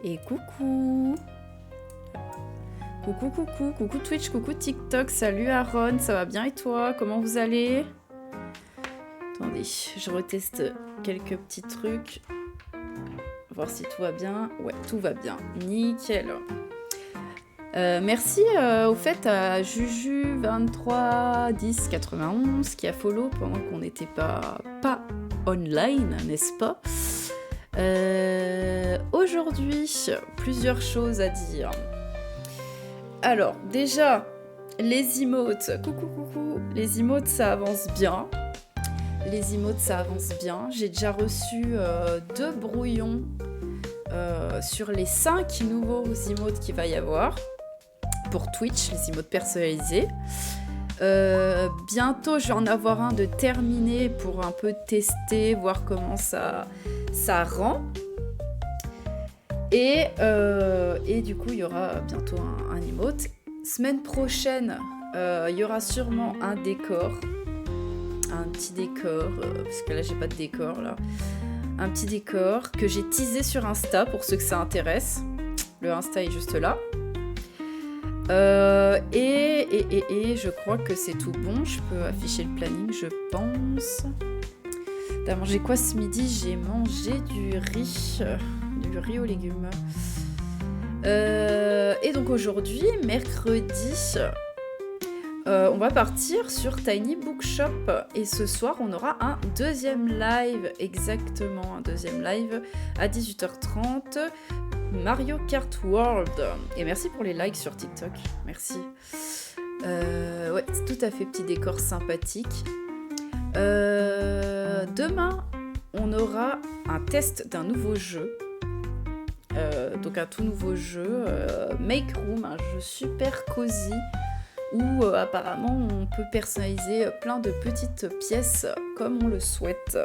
Et coucou. Coucou Twitch, coucou TikTok, salut Aaron, ça va bien et toi? Comment vous allez? Attendez, je reteste quelques petits trucs. Voir si tout va bien. Ouais, tout va bien, nickel. Merci au fait à Juju231091 qui a follow pendant qu'on n'était pas online, n'est-ce pas? Aujourd'hui, plusieurs choses à dire. Alors, déjà, les emotes. Coucou. Les emotes, ça avance bien. J'ai déjà reçu 2 brouillons sur les 5 nouveaux emotes qu'il va y avoir pour Twitch, les emotes personnalisés. Bientôt, je vais en avoir un de terminé pour un peu tester, voir comment ça rend. Et du coup, il y aura bientôt un emote. Semaine prochaine, il y aura sûrement un décor. Un petit décor, parce que là, j'ai pas de décor, là. Un petit décor que j'ai teasé sur Insta, pour ceux que ça intéresse. Le Insta est juste là. Et je crois que c'est tout bon. Je peux afficher le planning, je pense. T'as mangé quoi ce midi? J'ai mangé du riz aux légumes. Et donc aujourd'hui, mercredi, on va partir sur Tiny Bookshop. Et ce soir, on aura un deuxième live, exactement, un deuxième live à 18h30. Mario Kart World. Et merci pour les likes sur TikTok. Merci. Ouais, c'est tout à fait petit décor sympathique. Demain, on aura un test d'un nouveau jeu. Donc un tout nouveau jeu, Make Room, un jeu super cosy où apparemment on peut personnaliser plein de petites pièces comme on le souhaite.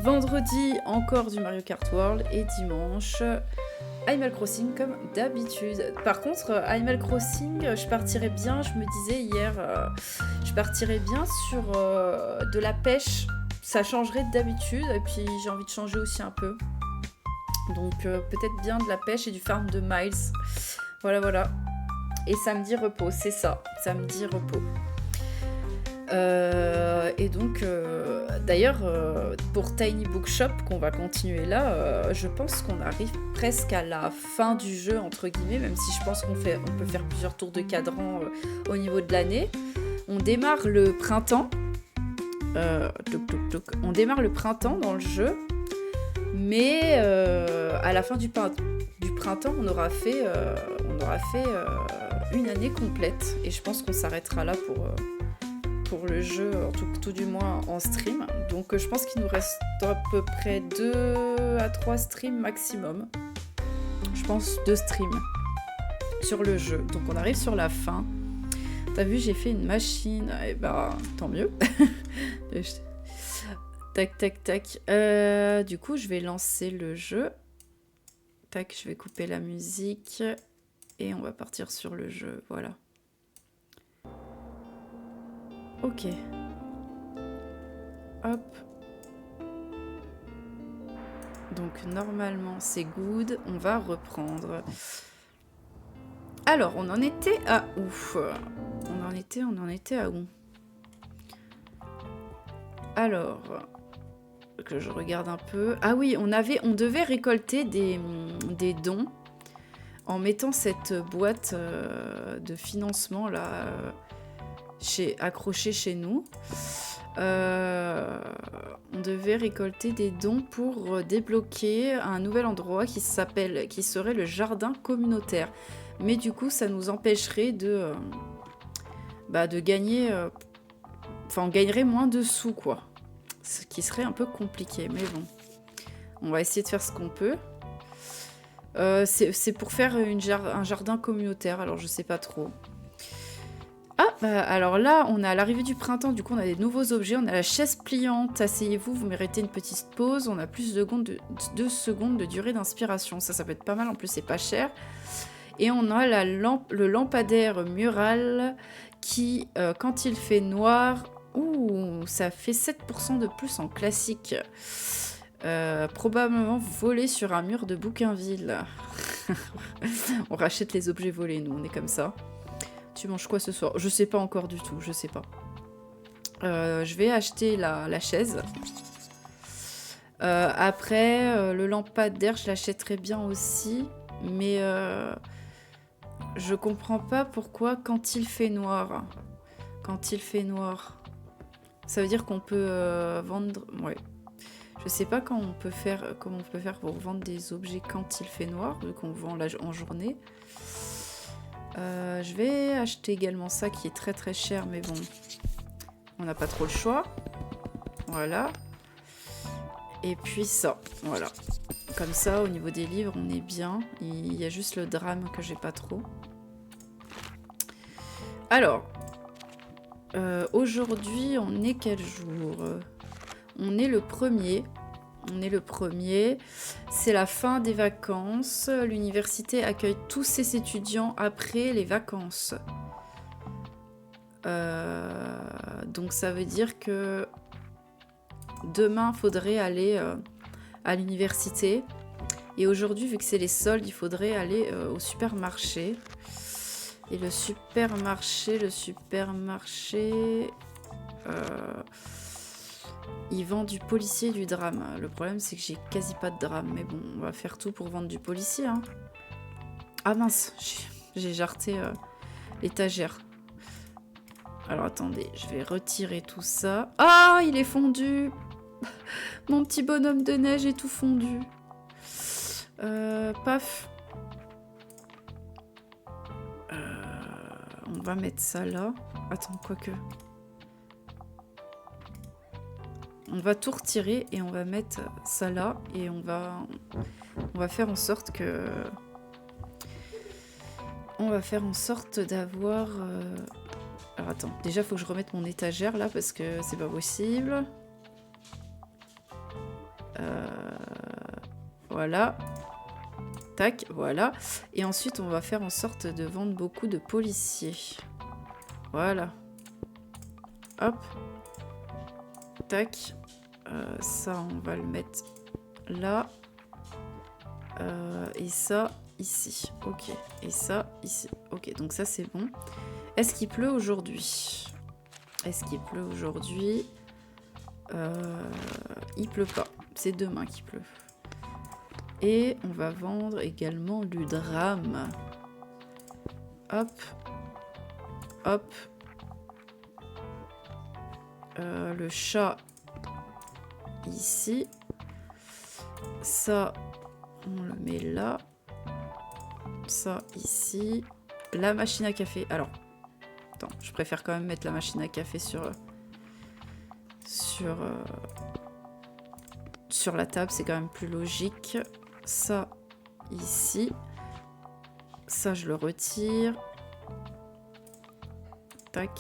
Vendredi, encore du Mario Kart World et dimanche, Animal Crossing comme d'habitude. Par contre, Animal Crossing, je partirais bien, je me disais hier, je partirais bien sur de la pêche. Ça changerait d'habitude et puis j'ai envie de changer aussi un peu. Donc peut-être bien de la pêche et du farm de Miles. Voilà. Et samedi repos, c'est ça, samedi repos. Et donc, d'ailleurs, pour Tiny Bookshop, qu'on va continuer là, je pense qu'on arrive presque à la fin du jeu, entre guillemets, même si je pense qu'on peut faire plusieurs tours de cadran au niveau de l'année. On démarre le printemps. On démarre le printemps dans le jeu, mais à la fin du printemps, on aura fait une année complète. Et je pense qu'on s'arrêtera là pour le jeu, tout du moins en stream. Donc je pense qu'il nous reste à peu près 2 à 3 streams maximum. Je pense 2 streams sur le jeu. Donc on arrive sur la fin. T'as vu, j'ai fait une machine. Et bah, tant mieux. Tac. Du coup, je vais lancer le jeu. Tac, je vais couper la musique. Et on va partir sur le jeu. Voilà. Ok. Hop. Donc normalement c'est good. On va reprendre. Alors on en était à où? On en était à où? Alors que je regarde un peu. Ah oui, on devait récolter des dons en mettant cette boîte de financement là. Accroché chez nous. On devait récolter des dons pour débloquer un nouvel endroit qui serait le jardin communautaire. Mais du coup, ça nous empêcherait de gagner... on gagnerait moins de sous, quoi. Ce qui serait un peu compliqué, mais bon. On va essayer de faire ce qu'on peut. C'est pour faire un jardin communautaire, alors je sais pas trop. Alors là, on est à l'arrivée du printemps, du coup on a des nouveaux objets, on a la chaise pliante, asseyez-vous, vous méritez une petite pause, on a plus de 2 secondes de durée d'inspiration, ça peut être pas mal, en plus c'est pas cher. Et on a le lampadaire mural qui, quand il fait noir, ça fait 7% de plus en classique. Probablement volé sur un mur de Bouquinville. On rachète les objets volés, nous, on est comme ça. Tu manges quoi ce soir? Je sais pas encore du tout, je sais pas. Je vais acheter la chaise. Après, le lampadaire, je l'achèterais bien aussi. Mais je comprends pas pourquoi quand il fait noir. Ça veut dire qu'on peut vendre... Ouais. Je sais pas comment on peut faire pour vendre des objets quand il fait noir, vu qu'on vend en journée. Je vais acheter également ça qui est très très cher, mais bon, on n'a pas trop le choix. Voilà. Et puis ça, voilà. Comme ça, au niveau des livres, on est bien. Il y a juste le drame que j'ai pas trop. Alors, aujourd'hui, on est quel jour? On est le 1er. C'est la fin des vacances. L'université accueille tous ses étudiants après les vacances. Donc ça veut dire que demain, il faudrait aller à l'université. Et aujourd'hui, vu que c'est les soldes, il faudrait aller au supermarché. Et le supermarché, il vend du policier et du drame. Le problème, c'est que j'ai quasi pas de drame. Mais bon, on va faire tout pour vendre du policier. Hein. Ah mince, j'ai jarté l'étagère. Alors attendez, je vais retirer tout ça. Ah, il est fondu. Mon petit bonhomme de neige est tout fondu. Paf. On va mettre ça là. Attends, quoique. On va tout retirer et on va mettre ça là. Et on va faire en sorte que... On va faire en sorte d'avoir... Alors attends, déjà il faut que je remette mon étagère là parce que c'est pas possible. Voilà. Tac, voilà. Et ensuite on va faire en sorte de vendre beaucoup de policiers. Voilà. Hop. Tac. Ça on va le mettre là. Et ça ici. Ok. Et ça ici. Ok, donc ça c'est bon. Est-ce qu'il pleut aujourd'hui? Est-ce qu'il pleut aujourd'hui? Il pleut pas. C'est demain qu'il pleut. Et on va vendre également du drame. Hop. Hop. Le chat ici. Ça, on le met là. Ça ici. La machine à café. Alors, attends, je préfère quand même mettre la machine à café sur la table, c'est quand même plus logique. Ça, ici. Ça, je le retire. Tac.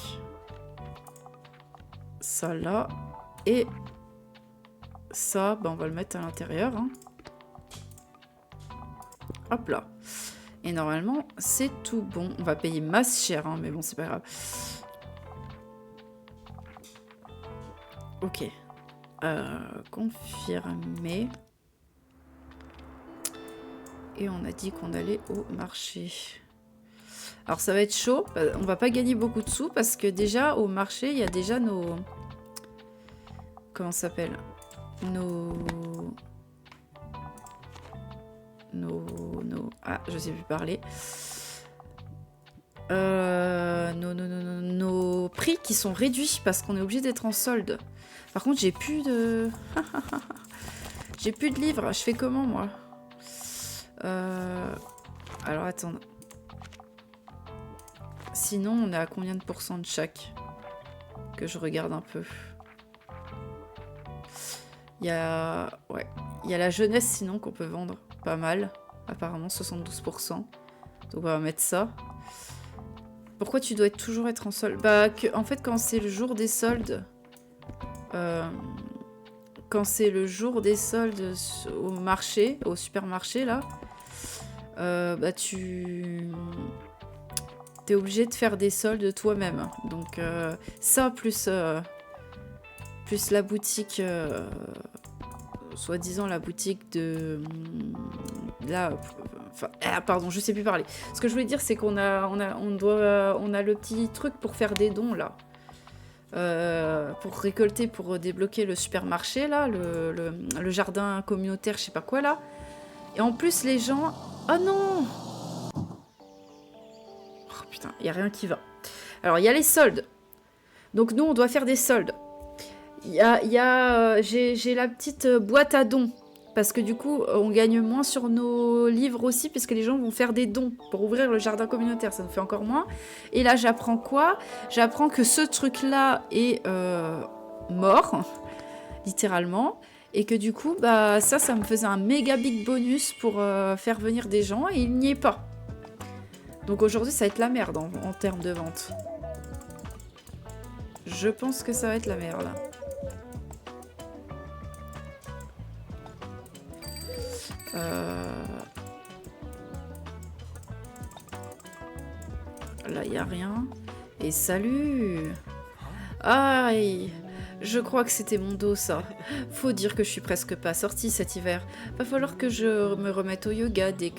Ça, là. Et ça, ben, on va le mettre à l'intérieur. Hein. Hop là. Et normalement, c'est tout bon. On va payer masse cher, hein, mais bon, c'est pas grave. Ok. Confirmer. Et on a dit qu'on allait au marché. Alors ça va être chaud. On va pas gagner beaucoup de sous parce que déjà au marché, il y a déjà nos... Comment ça s'appelle? Ah, je sais plus parler. Nos prix qui sont réduits parce qu'on est obligé d'être en solde. Par contre, j'ai plus de... j'ai plus de livres. Je fais comment, moi? Alors, attends. Sinon, on est à combien de pourcents de chaque? Que je regarde un peu. Il y a... Ouais. Il y a la jeunesse, sinon, qu'on peut vendre pas mal. Apparemment, 72%. Donc, on va mettre ça. Pourquoi tu dois toujours être en solde? Bah, en fait, quand c'est le jour des soldes... quand c'est le jour des soldes au marché, au supermarché, là... bah, tu... T'es obligé de faire des soldes toi-même. Donc, ça, plus la boutique... soi-disant la boutique de... Là... Enfin, pardon, je sais plus parler. Ce que je voulais dire, c'est qu'on a le petit truc pour faire des dons, là. Pour récolter, pour débloquer le supermarché, là. Le jardin communautaire, je sais pas quoi, là. Et en plus, les gens... Oh non! Oh putain, il n'y a rien qui va. Alors, il y a les soldes. Donc, nous, on doit faire des soldes. J'ai la petite boîte à dons. Parce que du coup, on gagne moins sur nos livres aussi, puisque les gens vont faire des dons pour ouvrir le jardin communautaire. Ça nous fait encore moins. Et là, j'apprends quoi? J'apprends que ce truc-là est mort, littéralement. Et que du coup, bah, ça me faisait un méga big bonus pour faire venir des gens. Et il n'y est pas. Donc aujourd'hui, ça va être la merde en termes de vente. Je pense que ça va être la merde. Là, il n'y a rien. Et salut! Aïe! Je crois que c'était mon dos, ça. Faut dire que je suis presque pas sortie cet hiver. Va falloir que je me remette au yoga dès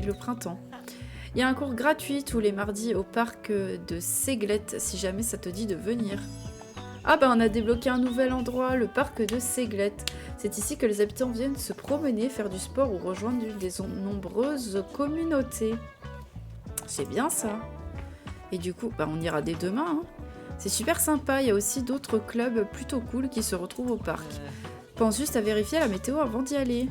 le printemps. Il y a un cours gratuit tous les mardis au parc de Séglette, si jamais ça te dit de venir. Ah bah on a débloqué un nouvel endroit, le parc de Séglette. C'est ici que les habitants viennent se promener, faire du sport ou rejoindre des nombreuses communautés. C'est bien ça. Et du coup, bah on ira dès demain. Hein. C'est super sympa, il y a aussi d'autres clubs plutôt cool qui se retrouvent au parc. Pense juste à vérifier la météo avant d'y aller.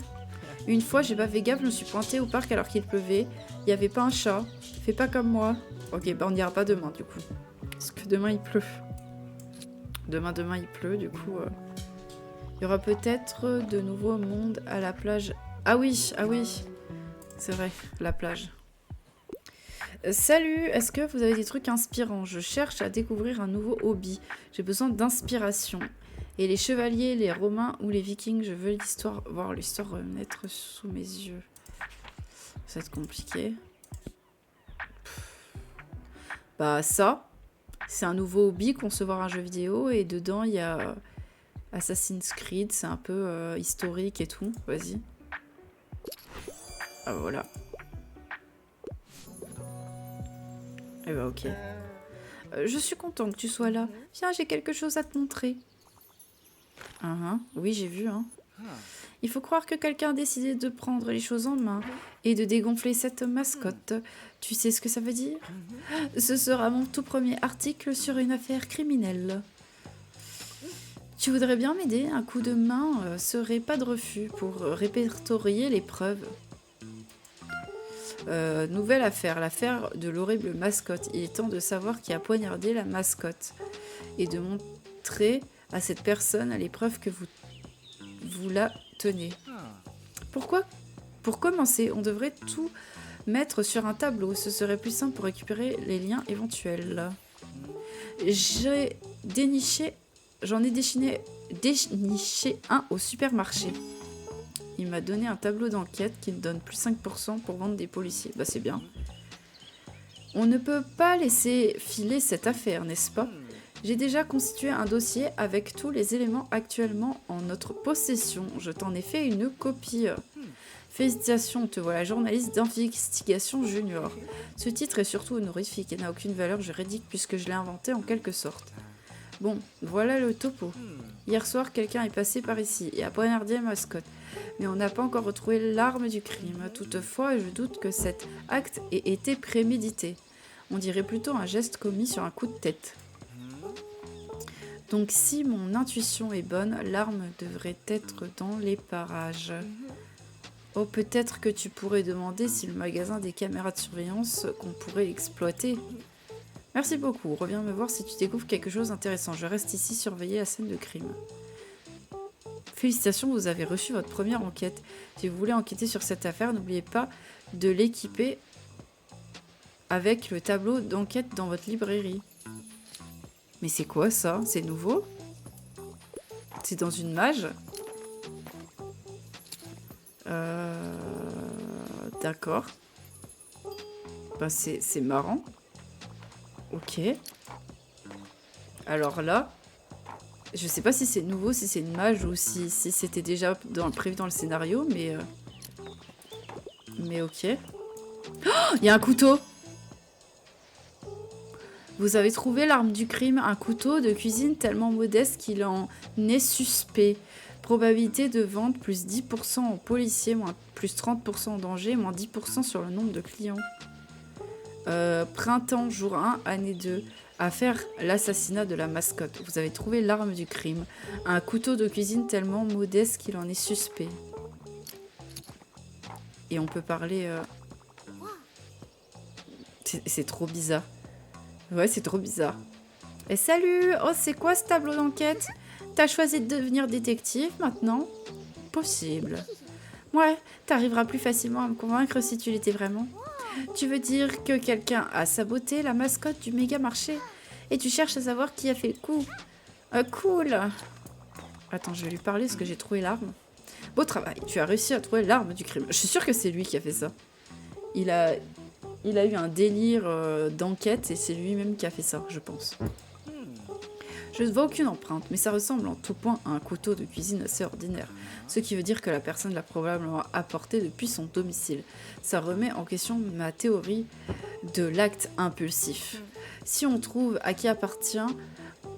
Une fois, j'ai pas fait gaffe, je me suis pointée au parc alors qu'il pleuvait. Il n'y avait pas un chat. Fais pas comme moi. Ok, bah on n'ira pas demain du coup. Parce que demain il pleut. Demain il pleut, du coup... Il y aura peut-être de nouveaux mondes à la plage. Ah oui. C'est vrai, la plage. Salut, est-ce que vous avez des trucs inspirants? Je cherche à découvrir un nouveau hobby. J'ai besoin d'inspiration. Et les chevaliers, les romains ou les vikings, je veux voir l'histoire renaître sous mes yeux. Ça va être compliqué. Bah ça, c'est un nouveau hobby, concevoir un jeu vidéo. Et dedans, il y a Assassin's Creed, c'est un peu historique et tout. Vas-y. Ah voilà. Eh bah ok. Je suis content que tu sois là. Viens, j'ai quelque chose à te montrer. Oui, j'ai vu. Hein. Il faut croire que quelqu'un a décidé de prendre les choses en main et de dégonfler cette mascotte. Tu sais ce que ça veut dire? Ce sera mon tout premier article sur une affaire criminelle. Tu voudrais bien m'aider? Un coup de main serait pas de refus pour répertorier les preuves. Nouvelle affaire, l'affaire de l'horrible mascotte. Il est temps de savoir qui a poignardé la mascotte et de montrer à cette personne les preuves que vous la tenez. Pourquoi? Pour commencer, on devrait tout mettre sur un tableau. Ce serait plus simple pour récupérer les liens éventuels. J'en ai déniché un au supermarché. Il m'a donné un tableau d'enquête qui me donne plus 5% pour vendre des policiers. Bah c'est bien. On ne peut pas laisser filer cette affaire, n'est-ce pas? J'ai déjà constitué un dossier avec tous les éléments actuellement en notre possession. Je t'en ai fait une copie. Félicitations, te voilà journaliste d'investigation junior. Ce titre est surtout honorifique et n'a aucune valeur juridique puisque je l'ai inventé en quelque sorte. Bon, voilà le topo. Hier soir, quelqu'un est passé par ici et a poignardé la mascotte. Mais on n'a pas encore retrouvé l'arme du crime. Toutefois, je doute que cet acte ait été prémédité. On dirait plutôt un geste commis sur un coup de tête. Donc si mon intuition est bonne, l'arme devrait être dans les parages. Oh, peut-être que tu pourrais demander si le magasin des caméras de surveillance qu'on pourrait exploiter. Merci beaucoup, reviens me voir si tu découvres quelque chose d'intéressant. Je reste ici surveiller la scène de crime. Félicitations, vous avez reçu votre première enquête. Si vous voulez enquêter sur cette affaire, n'oubliez pas de l'équiper avec le tableau d'enquête dans votre librairie. Mais c'est quoi ça? C'est nouveau? C'est dans une mage? D'accord. Bah c'est marrant. Ok. Alors là, je sais pas si c'est nouveau, si c'est une mage ou si c'était déjà prévu dans le scénario, mais ok. Oh, il y a un couteau! Vous avez trouvé l'arme du crime, un couteau de cuisine tellement modeste qu'il en est suspect. Probabilité de vente plus 10% aux policiers, moins plus 30% en danger, moins 10% sur le nombre de clients. Printemps, jour 1, année 2. Affaire l'assassinat de la mascotte. Vous avez trouvé l'arme du crime. Un couteau de cuisine tellement modeste qu'il en est suspect. Et on peut parler... C'est trop bizarre. Ouais, c'est trop bizarre. Et salut! Oh, c'est quoi ce tableau d'enquête? T'as choisi de devenir détective maintenant? Possible. Ouais, t'arriveras plus facilement à me convaincre si tu l'étais vraiment. Tu veux dire que quelqu'un a saboté la mascotte du méga marché et tu cherches à savoir qui a fait le coup? Cool. Attends, je vais lui parler parce que j'ai trouvé l'arme. Beau travail, tu as réussi à trouver l'arme du crime. Je suis sûre que c'est lui qui a fait ça. Il a eu un délire d'enquête et c'est lui-même qui a fait ça, je pense. Je ne vois aucune empreinte, mais ça ressemble en tout point à un couteau de cuisine assez ordinaire, ce qui veut dire que la personne l'a probablement apporté depuis son domicile. Ça remet en question ma théorie de l'acte impulsif. Si on trouve à qui appartient,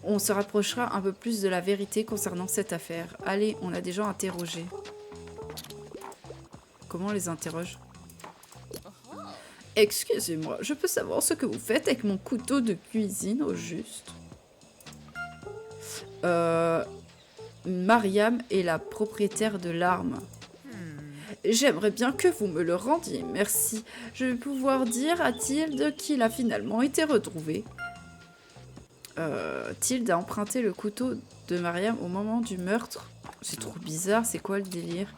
on se rapprochera un peu plus de la vérité concernant cette affaire. Allez, on a des gens interrogés. Comment on les interroge? Excusez-moi, je peux savoir ce que vous faites avec mon couteau de cuisine au juste? Mariam est la propriétaire de l'arme. J'aimerais bien que vous me le rendiez, merci. Je vais pouvoir dire à Tilde qu'il a finalement été retrouvé. Tilde a emprunté le couteau de Mariam au moment du meurtre. C'est trop bizarre, c'est quoi le délire?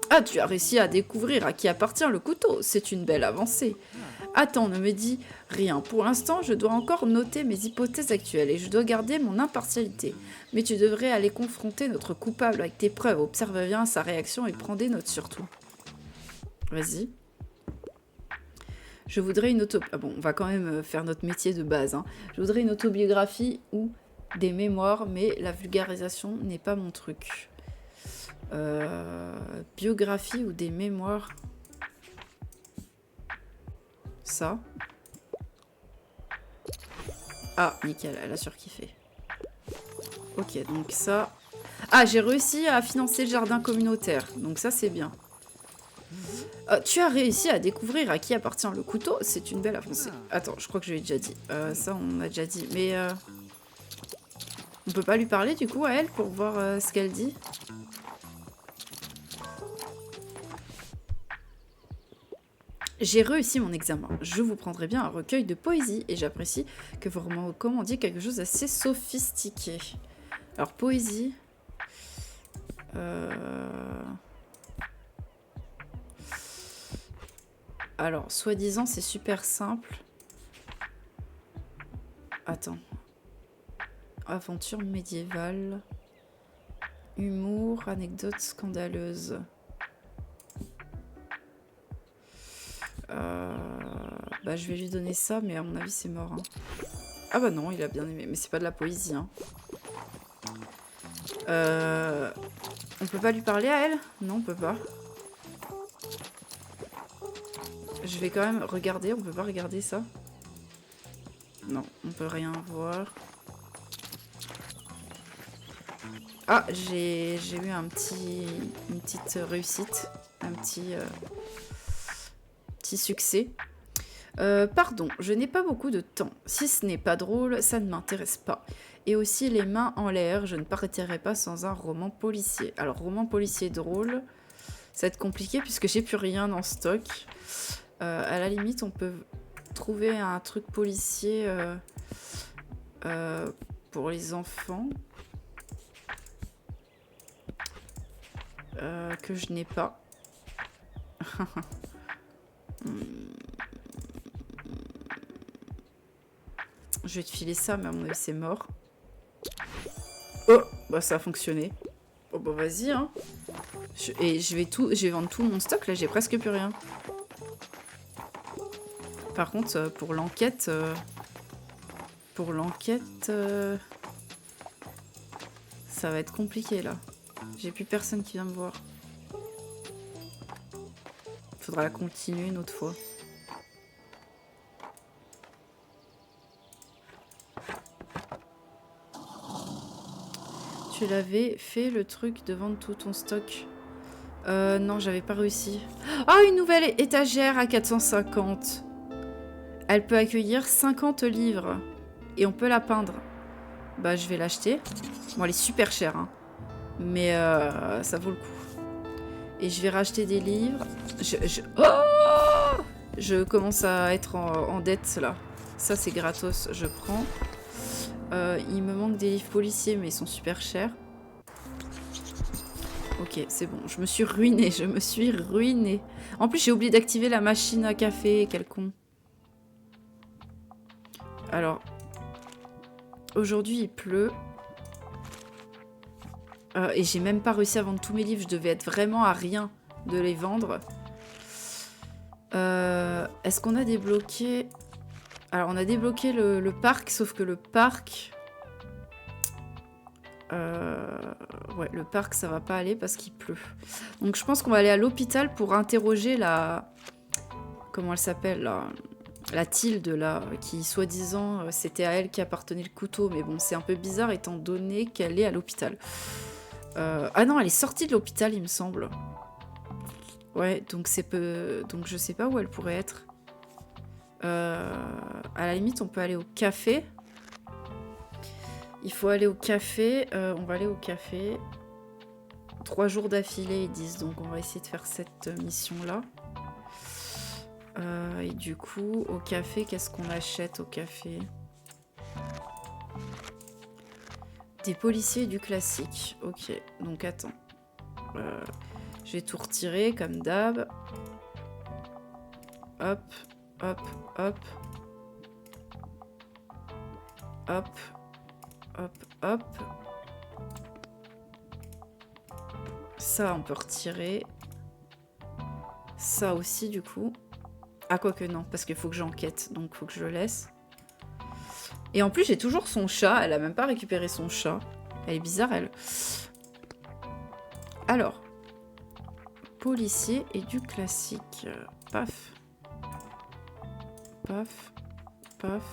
Ah, tu as réussi à découvrir à qui appartient le couteau, c'est une belle avancée. Attends, ne me dis rien. Pour l'instant, je dois encore noter mes hypothèses actuelles et je dois garder mon impartialité. Mais tu devrais aller confronter notre coupable avec tes preuves. Observe bien sa réaction et prends des notes surtout. Vas-y. Je voudrais une auto... Ah bon, on va quand même faire notre métier de base. Hein. Je voudrais une autobiographie ou des mémoires, mais la vulgarisation n'est pas mon truc. Biographie ou des mémoires. Ça. Ah, nickel, elle a surkiffé. Ok, donc ça... Ah, j'ai réussi à financer le jardin communautaire. Donc ça, c'est bien. Tu as réussi à découvrir à qui appartient le couteau. C'est une belle avancée. Attends, je crois que je l'ai déjà dit. Ça, on a déjà dit. Mais on peut pas lui parler, du coup, à elle, pour voir ce qu'elle dit. J'ai réussi mon examen. Je vous prendrai bien un recueil de poésie et j'apprécie que vous me recommandiez quelque chose d'assez sophistiqué. Alors, poésie... Alors, soi-disant, c'est super simple. Attends. Aventure médiévale. Humour, anecdote scandaleuse. Bah, je vais lui donner ça, mais à mon avis, c'est mort. Hein. Ah bah non, il a bien aimé. Mais c'est pas de la poésie. Hein. On peut pas lui parler à elle? Non, on peut pas. Je vais quand même regarder. On peut pas regarder ça? Non, on peut rien voir. Ah, j'ai eu une petite réussite. Un petit succès. Pardon, je n'ai pas beaucoup de temps. Si ce n'est pas drôle, ça ne m'intéresse pas. Et aussi les mains en l'air, je ne partirai pas sans un roman policier. Alors, roman policier drôle, ça va être compliqué puisque j'ai plus rien en stock. À la limite, on peut trouver un truc policier pour les enfants que je n'ai pas. Je vais te filer ça, mais à mon avis, c'est mort. Oh, bah ça a fonctionné. Oh, bah vas-y, hein. Je vais vendre tout mon stock, là, j'ai presque plus rien. Par contre, pour l'enquête... ça va être compliqué, là. J'ai plus personne qui vient me voir. Faudra la continuer une autre fois. Tu l'avais fait le truc de vendre tout ton stock? Non, j'avais pas réussi. Ah, une nouvelle étagère à 450. Elle peut accueillir 50 livres. Et on peut la peindre. Bah, je vais l'acheter. Bon, elle est super chère, hein. Mais ça vaut le coup. Et je vais racheter des livres. Je commence à être en dette, là. Ça, c'est gratos, je prends. Il me manque des livres policiers, mais ils sont super chers. Ok, c'est bon. Je me suis ruinée. En plus, j'ai oublié d'activer la machine à café. Quel con. Alors, aujourd'hui, il pleut. Et j'ai même pas réussi à vendre tous mes livres. Je devais être vraiment à rien de les vendre. Est-ce qu'on a débloqué Alors, on a débloqué le parc, sauf que le parc... Ouais, le parc, ça va pas aller parce qu'il pleut. Donc, je pense qu'on va aller à l'hôpital pour interroger la... Comment elle s'appelle, la Tilde, là, qui, soi-disant, c'était à elle qui appartenait le couteau. Mais bon, c'est un peu bizarre étant donné qu'elle est à l'hôpital. Ah non, elle est sortie de l'hôpital, il me semble. Ouais, donc c'est peu... Donc, je sais pas où elle pourrait être. À la limite, on peut aller au café. Il faut aller au café. On va aller au café. 3 jours d'affilée, ils disent. Donc, on va essayer de faire cette mission-là. Et du coup, au café, qu'est-ce qu'on achète au café? Des policiers et du classique. Ok, donc attends. Je vais tout retirer, comme d'hab. Hop, hop, hop. Hop, hop, hop. Ça, on peut retirer. Ça aussi, du coup. Ah, quoique non, parce qu'il faut que j'enquête, donc il faut que je le laisse. Et en plus, j'ai toujours son chat. Elle a même pas récupéré son chat. Elle est bizarre, elle. Alors. Policier et du classique. Paf. Paf. Paf.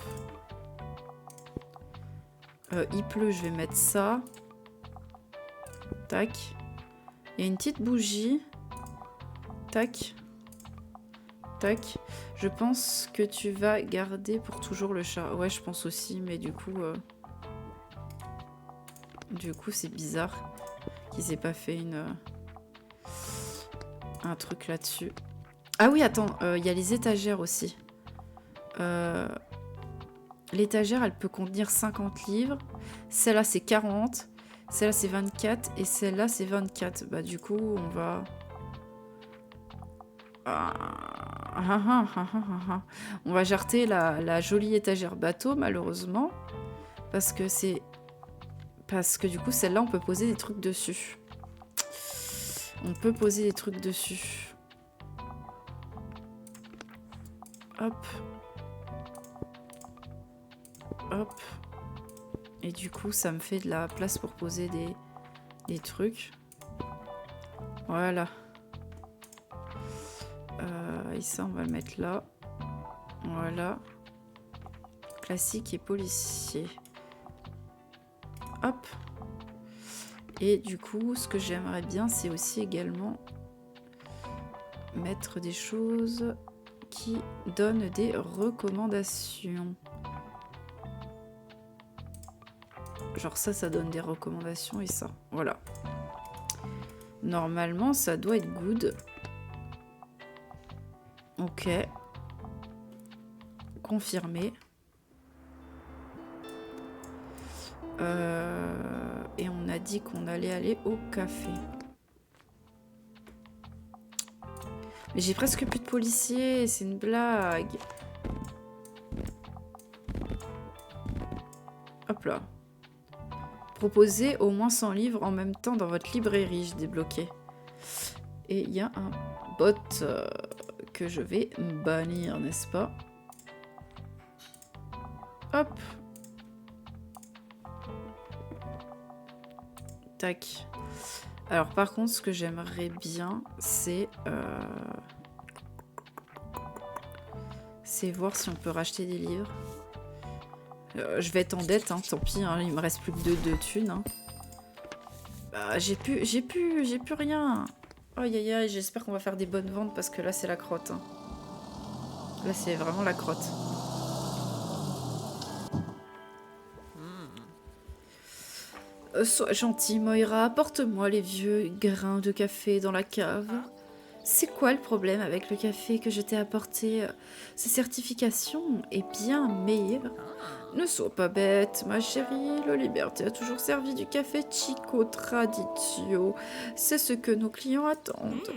Il pleut, je vais mettre ça. Tac. Il y a une petite bougie. Tac. Tac. Je pense que tu vas garder pour toujours le chat. Ouais, je pense aussi, mais du coup... Du coup, c'est bizarre qu'ils aient pas fait un truc là-dessus. Ah oui, attends, il y a les étagères aussi. L'étagère, elle peut contenir 50 livres. Celle-là, c'est 40. Celle-là, c'est 24. Et celle-là, c'est 24. Bah, du coup, on va... On va jarter la jolie étagère bateau, malheureusement. Parce que c'est... Parce que du coup, celle-là, on peut poser des trucs dessus. On peut poser des trucs dessus. Hop. Hop. Et du coup, ça me fait de la place pour poser des trucs. Voilà. Et ça, on va le mettre là. Voilà. Classique et policier. Hop. Et du coup, ce que j'aimerais bien, c'est aussi également mettre des choses qui donnent des recommandations. Genre ça donne des recommandations et ça. Voilà. Normalement, ça doit être good. Ok. Confirmé. Et on a dit qu'on allait aller au café. Mais j'ai presque plus de policiers, c'est une blague. Hop là. Proposez au moins 100 livres en même temps dans votre librairie, je débloquais. Et il y a un bot que je vais bannir, n'est-ce pas? Hop. Tac. Alors par contre, ce que j'aimerais bien, c'est voir si on peut racheter des livres. Je vais être en dette, hein, tant pis, hein, il me reste plus que 2 thunes. Hein. Bah, j'ai plus rien. Aïe aïe aïe, j'espère qu'on va faire des bonnes ventes parce que là c'est la crotte. Hein. Là c'est vraiment la crotte. Sois gentil, Moira, apporte-moi les vieux grains de café dans la cave. C'est quoi le problème avec le café que je t'ai apporté? Ces certifications est bien meilleure. Ne sois pas bête, ma chérie. La liberté a toujours servi du café Chico Traditio. C'est ce que nos clients attendent.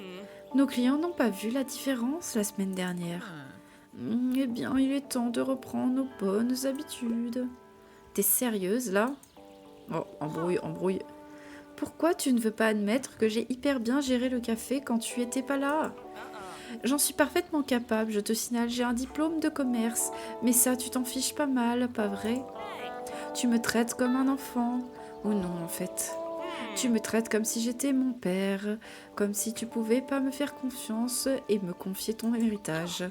Nos clients n'ont pas vu la différence la semaine dernière. Eh bien, il est temps de reprendre nos bonnes habitudes. T'es sérieuse, là? Oh, embrouille. Pourquoi tu ne veux pas admettre que j'ai hyper bien géré le café quand tu étais pas là? J'en suis parfaitement capable, je te signale, j'ai un diplôme de commerce. Mais ça, tu t'en fiches pas mal, pas vrai? Tu me traites comme un enfant. Ou non, en fait. Tu me traites comme si j'étais mon père, comme si tu pouvais pas me faire confiance et me confier ton héritage.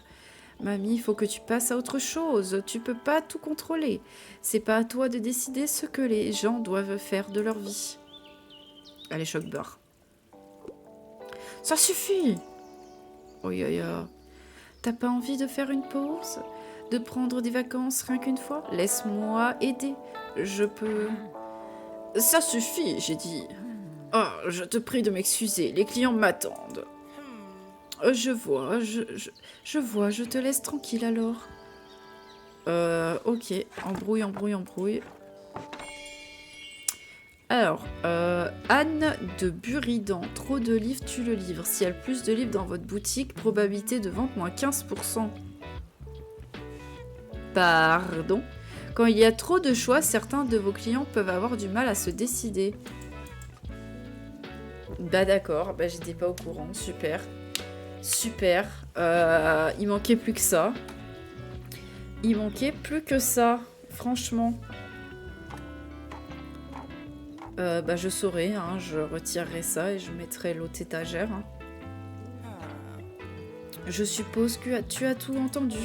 Mamie, il faut que tu passes à autre chose. Tu peux pas tout contrôler. C'est pas à toi de décider ce que les gens doivent faire de leur vie. Allez, choc-barre. Ça suffit! Oh, t'as pas envie de faire une pause? De prendre des vacances rien qu'une fois? Laisse-moi aider. Je peux... Ça suffit, j'ai dit. Oh, je te prie de m'excuser, les clients m'attendent. Je vois, je te laisse tranquille alors. Ok, embrouille. Alors, Anne de Buridan, trop de livres, tue le livre. S'il y a plus de livres dans votre boutique, probabilité de vente moins 15%. Pardon. Quand il y a trop de choix, certains de vos clients peuvent avoir du mal à se décider. Bah d'accord, bah j'étais pas au courant, super. Super. Il manquait plus que ça. Franchement. Bah je saurais, hein, je retirerai ça et je mettrai l'autre étagère. Hein. Je suppose que tu as tout entendu.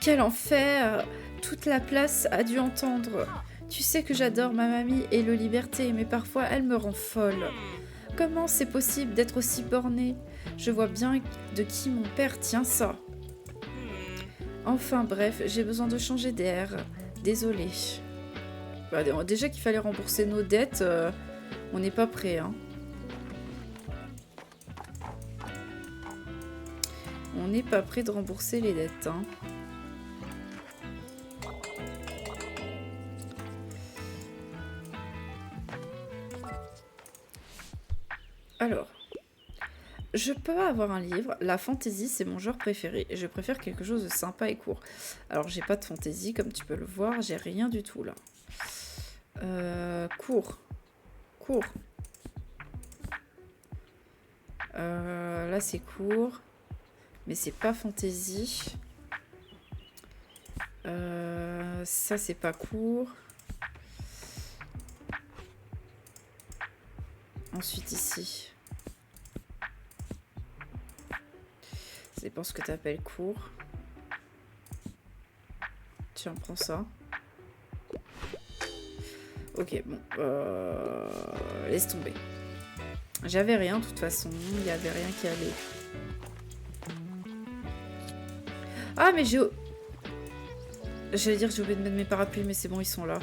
Quel enfer! Toute la place a dû entendre. Tu sais que j'adore ma mamie et le liberté, mais parfois elle me rend folle. Comment c'est possible d'être aussi borné? Je vois bien de qui mon père tient ça. Enfin bref, j'ai besoin de changer d'air. Désolée. Bah, déjà qu'il fallait rembourser nos dettes, on n'est pas prêt. Hein. On n'est pas prêt de rembourser les dettes. Hein. Alors, je peux avoir un livre. La fantasy, c'est mon genre préféré. Je préfère quelque chose de sympa et court. Alors, j'ai pas de fantasy, comme tu peux le voir. J'ai rien du tout, là. Court. Là, c'est court. Mais c'est pas fantasy. Ça, c'est pas court. Ensuite, ici. Ça dépend ce que tu appelles court. Tiens, prends ça. Ok, bon. Laisse tomber. J'avais rien, de toute façon. Il n'y avait rien qui allait. Ah, mais j'ai... J'allais dire que j'ai oublié de mettre mes parapluies, mais c'est bon, ils sont là.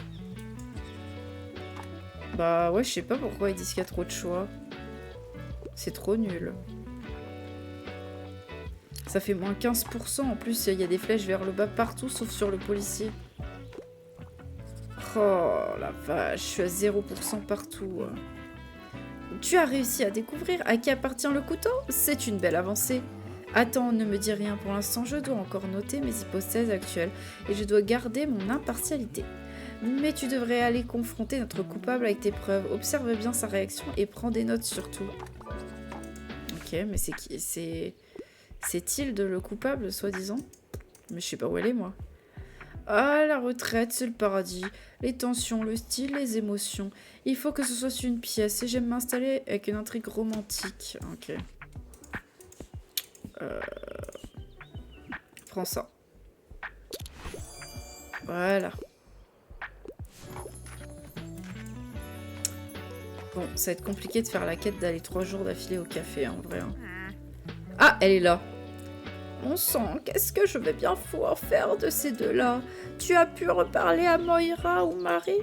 Bah ouais, je sais pas pourquoi ils disent qu'il y a trop de choix. C'est trop nul. Ça fait moins 15%. En plus, il y a des flèches vers le bas partout, sauf sur le policier. Oh la vache, je suis à 0% partout. Tu as réussi à découvrir à qui appartient le couteau? C'est une belle avancée. Attends, ne me dis rien pour l'instant, je dois encore noter mes hypothèses actuelles et je dois garder mon impartialité. Mais tu devrais aller confronter notre coupable avec tes preuves. Observe bien sa réaction et prends des notes surtout. Ok, mais c'est qui? C'est Tilde le coupable, soi-disant? Mais je sais pas où elle est, moi. Ah, la retraite, c'est le paradis. Les tensions, le style, les émotions. Il faut que ce soit une pièce et j'aime m'installer avec une intrigue romantique. Ok. Prends ça. Voilà. Bon, ça va être compliqué de faire la quête d'aller 3 jours d'affilée au café, en vrai. Hein. Ah, elle est là. Mon sang, qu'est-ce que je vais bien pouvoir faire de ces deux-là? Tu as pu reparler à Moira ou Marie?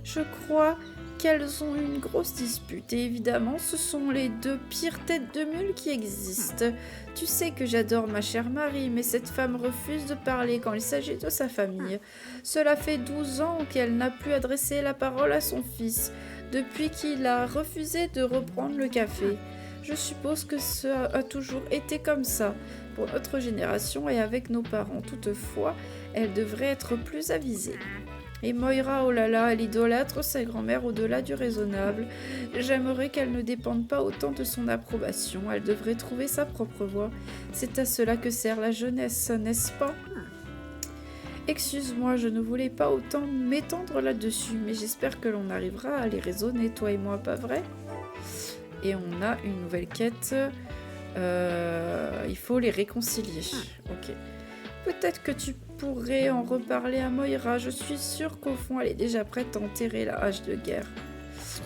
Je crois qu'elles ont eu une grosse dispute et évidemment ce sont les deux pires têtes de mule qui existent. Tu sais que j'adore ma chère Marie, mais cette femme refuse de parler quand il s'agit de sa famille. Cela fait 12 ans qu'elle n'a plus adressé la parole à son fils, depuis qu'il a refusé de reprendre le café. Je suppose que ça a toujours été comme ça pour notre génération et avec nos parents. Toutefois, elle devrait être plus avisée. Et Moira, oh là là, elle idolâtre sa grand-mère au-delà du raisonnable. J'aimerais qu'elle ne dépende pas autant de son approbation. Elle devrait trouver sa propre voie. C'est à cela que sert la jeunesse, n'est-ce pas? Excuse-moi, je ne voulais pas autant m'étendre là-dessus, mais j'espère que l'on arrivera à les raisonner, toi et moi, pas vrai? Et on a une nouvelle quête. Il faut les réconcilier. Ok. Peut-être que tu pourrais en reparler à Moira. Je suis sûre qu'au fond, elle est déjà prête à enterrer la hache de guerre.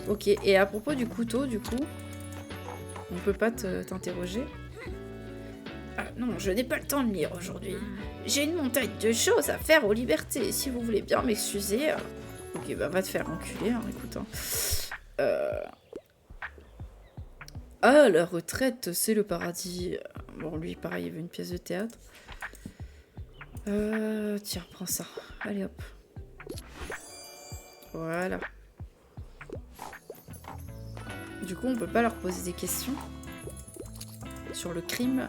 Ok. Et à propos du couteau, du coup, on peut pas t'interroger? Ah, non, je n'ai pas le temps de lire aujourd'hui. J'ai une montagne de choses à faire aux libertés. Si vous voulez bien m'excuser. Ok, bah va te faire enculer, hein, écoute. Ah, la retraite, c'est le paradis. Bon, lui, pareil, il veut une pièce de théâtre. Tiens, prends ça. Allez, hop. Voilà. Du coup, on peut pas leur poser des questions sur le crime.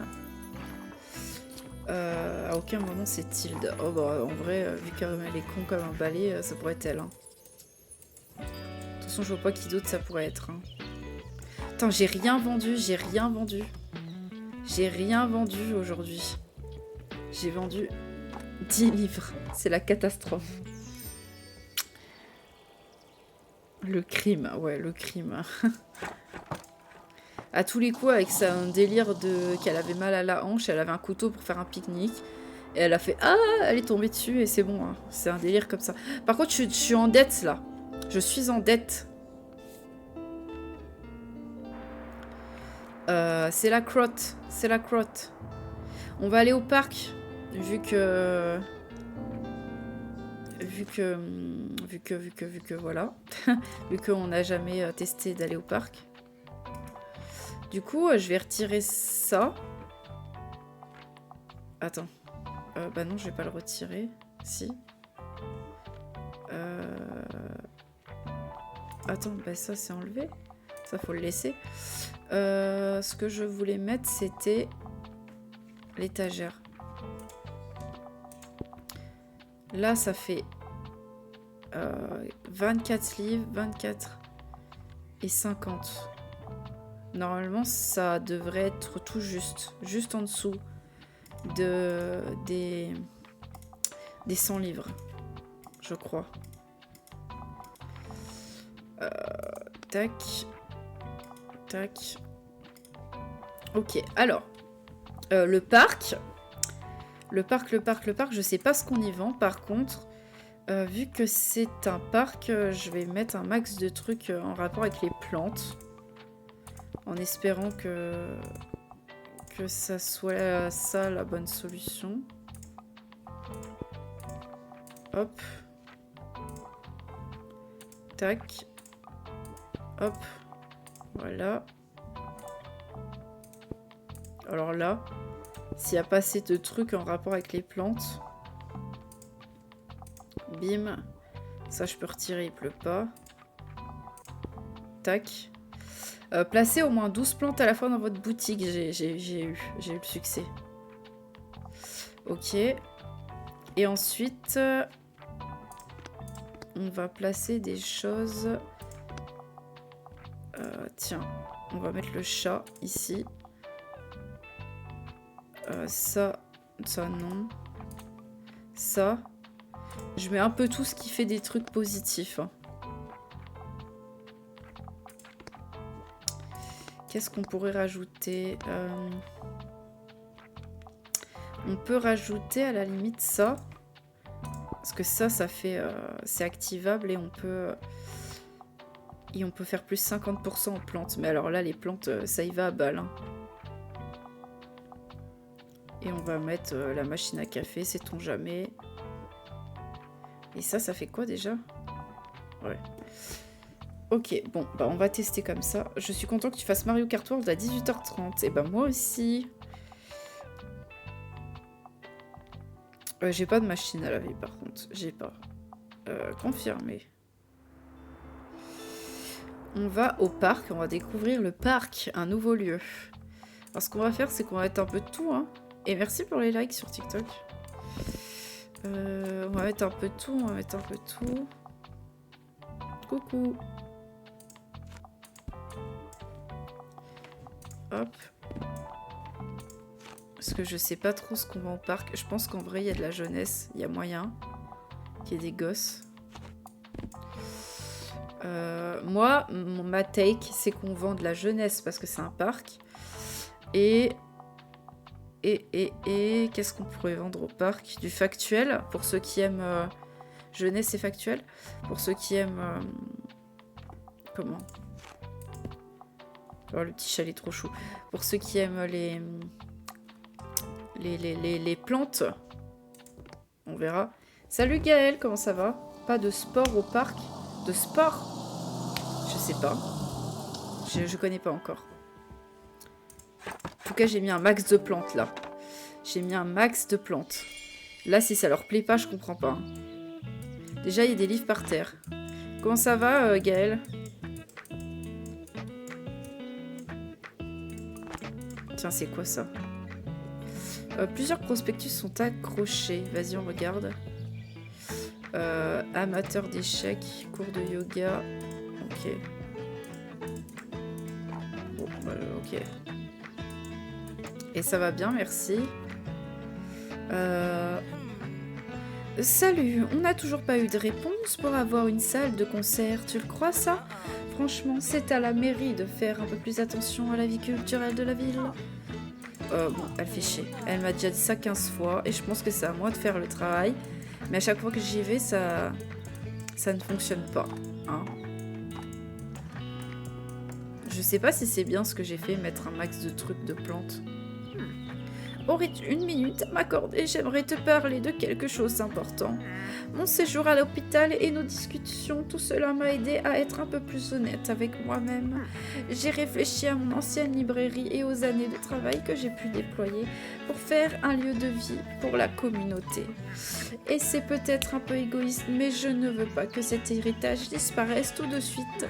À aucun moment, c'est Tilde. Oh, bah, en vrai, vu qu'elle est con comme un balai, ça pourrait être elle. Hein. De toute façon, je vois pas qui d'autre ça pourrait être. Hein. Attends, j'ai rien vendu, j'ai rien vendu. J'ai rien vendu aujourd'hui. J'ai vendu 10 livres. C'est la catastrophe. Le crime, ouais, le crime. À tous les coups, avec un délire de qu'elle avait mal à la hanche, elle avait un couteau pour faire un pique-nique. Et elle a fait « Ah !» Elle est tombée dessus et c'est bon. Hein. C'est un délire comme ça. Par contre, je suis en dette, là. Je suis en dette. C'est la crotte. C'est la crotte. On va aller au parc. Vu que voilà. Vu qu'on n'a jamais testé d'aller au parc. Du coup, je vais retirer ça. Attends. Bah non, je vais pas le retirer. Si. Attends, bah ça c'est enlevé. Ça faut le laisser. Ce que je voulais mettre, c'était l'étagère. Là, ça fait 24 livres, 24 et 50. Normalement, ça devrait être tout juste. Juste en dessous des 100 livres. Je crois. Tac. Tac. Ok, alors. Le parc. Le parc, je sais pas ce qu'on y vend. Par contre, vu que c'est un parc, je vais mettre un max de trucs en rapport avec les plantes. En espérant que ça soit ça la bonne solution. Hop. Tac. Hop. Voilà. Alors là, s'il n'y a pas assez de trucs en rapport avec les plantes, bim. Ça, je peux retirer, il pleut pas. Tac. Placez au moins 12 plantes à la fois dans votre boutique. J'ai eu le succès. Ok. Et ensuite, on va placer des choses. Tiens, on va mettre le chat ici. Ça non. Ça. Je mets un peu tout ce qui fait des trucs positifs. Hein. Qu'est-ce qu'on pourrait rajouter? On peut rajouter à la limite ça. Parce que ça fait... c'est activable et on peut faire plus 50% en plantes. Mais alors là, les plantes, ça y va à balle. Hein. Et on va mettre la machine à café, sait-on jamais. Et ça fait quoi déjà? Ouais. Ok, bon, bah on va tester comme ça. Je suis content que tu fasses Mario Kart World à 18h30. Et bah moi aussi. J'ai pas de machine à laver par contre. J'ai pas. Confirmé. On va au parc. On va découvrir le parc. Un nouveau lieu. Alors ce qu'on va faire, c'est qu'on va mettre un peu de tout. Hein. Et merci pour les likes sur TikTok. On On va mettre un peu tout, on va mettre un peu tout. Coucou. Hop. Parce que je sais pas trop ce qu'on va au parc. Je pense qu'en vrai, il y a de la jeunesse. Il y a moyen qu'il y ait des gosses. Moi, ma take, c'est qu'on vend de la jeunesse parce que c'est un parc. Et qu'est-ce qu'on pourrait vendre au parc? Du factuel, pour ceux qui aiment jeunesse et factuel. Pour ceux qui aiment... comment? Oh, le petit chalet trop chou. Pour ceux qui aiment les plantes, on verra. Salut Gaël, comment ça va? Pas de sport au parc? De sport? Je sais pas. Je connais pas encore. En tout cas, j'ai mis un max de plantes là. J'ai mis un max de plantes. Là, si ça leur plaît pas, je comprends pas. Déjà, il y a des livres par terre. Comment ça va, Gaël? Tiens, c'est quoi ça? Plusieurs prospectus sont accrochés. Vas-y, on regarde. Amateur d'échecs, cours de yoga. Ok. Bon, ok. Et ça va bien, merci. Salut, on n'a toujours pas eu de réponse pour avoir une salle de concert. Tu le crois, ça? Franchement, c'est à la mairie de faire un peu plus attention à la vie culturelle de la ville. Bon, elle fait chier. Elle m'a déjà dit ça 15 fois et je pense que c'est à moi de faire le travail. Mais à chaque fois que j'y vais, ça ne fonctionne pas. Hein. Je sais pas si c'est bien ce que j'ai fait, mettre un max de trucs de plantes. Aurais-tu une minute à m'accorder? J'aimerais te parler de quelque chose d'important. Mon séjour à l'hôpital et nos discussions, tout cela m'a aidé à être un peu plus honnête avec moi-même. J'ai réfléchi à mon ancienne librairie et aux années de travail que j'ai pu déployer pour faire un lieu de vie pour la communauté. Et c'est peut-être un peu égoïste, mais je ne veux pas que cet héritage disparaisse tout de suite.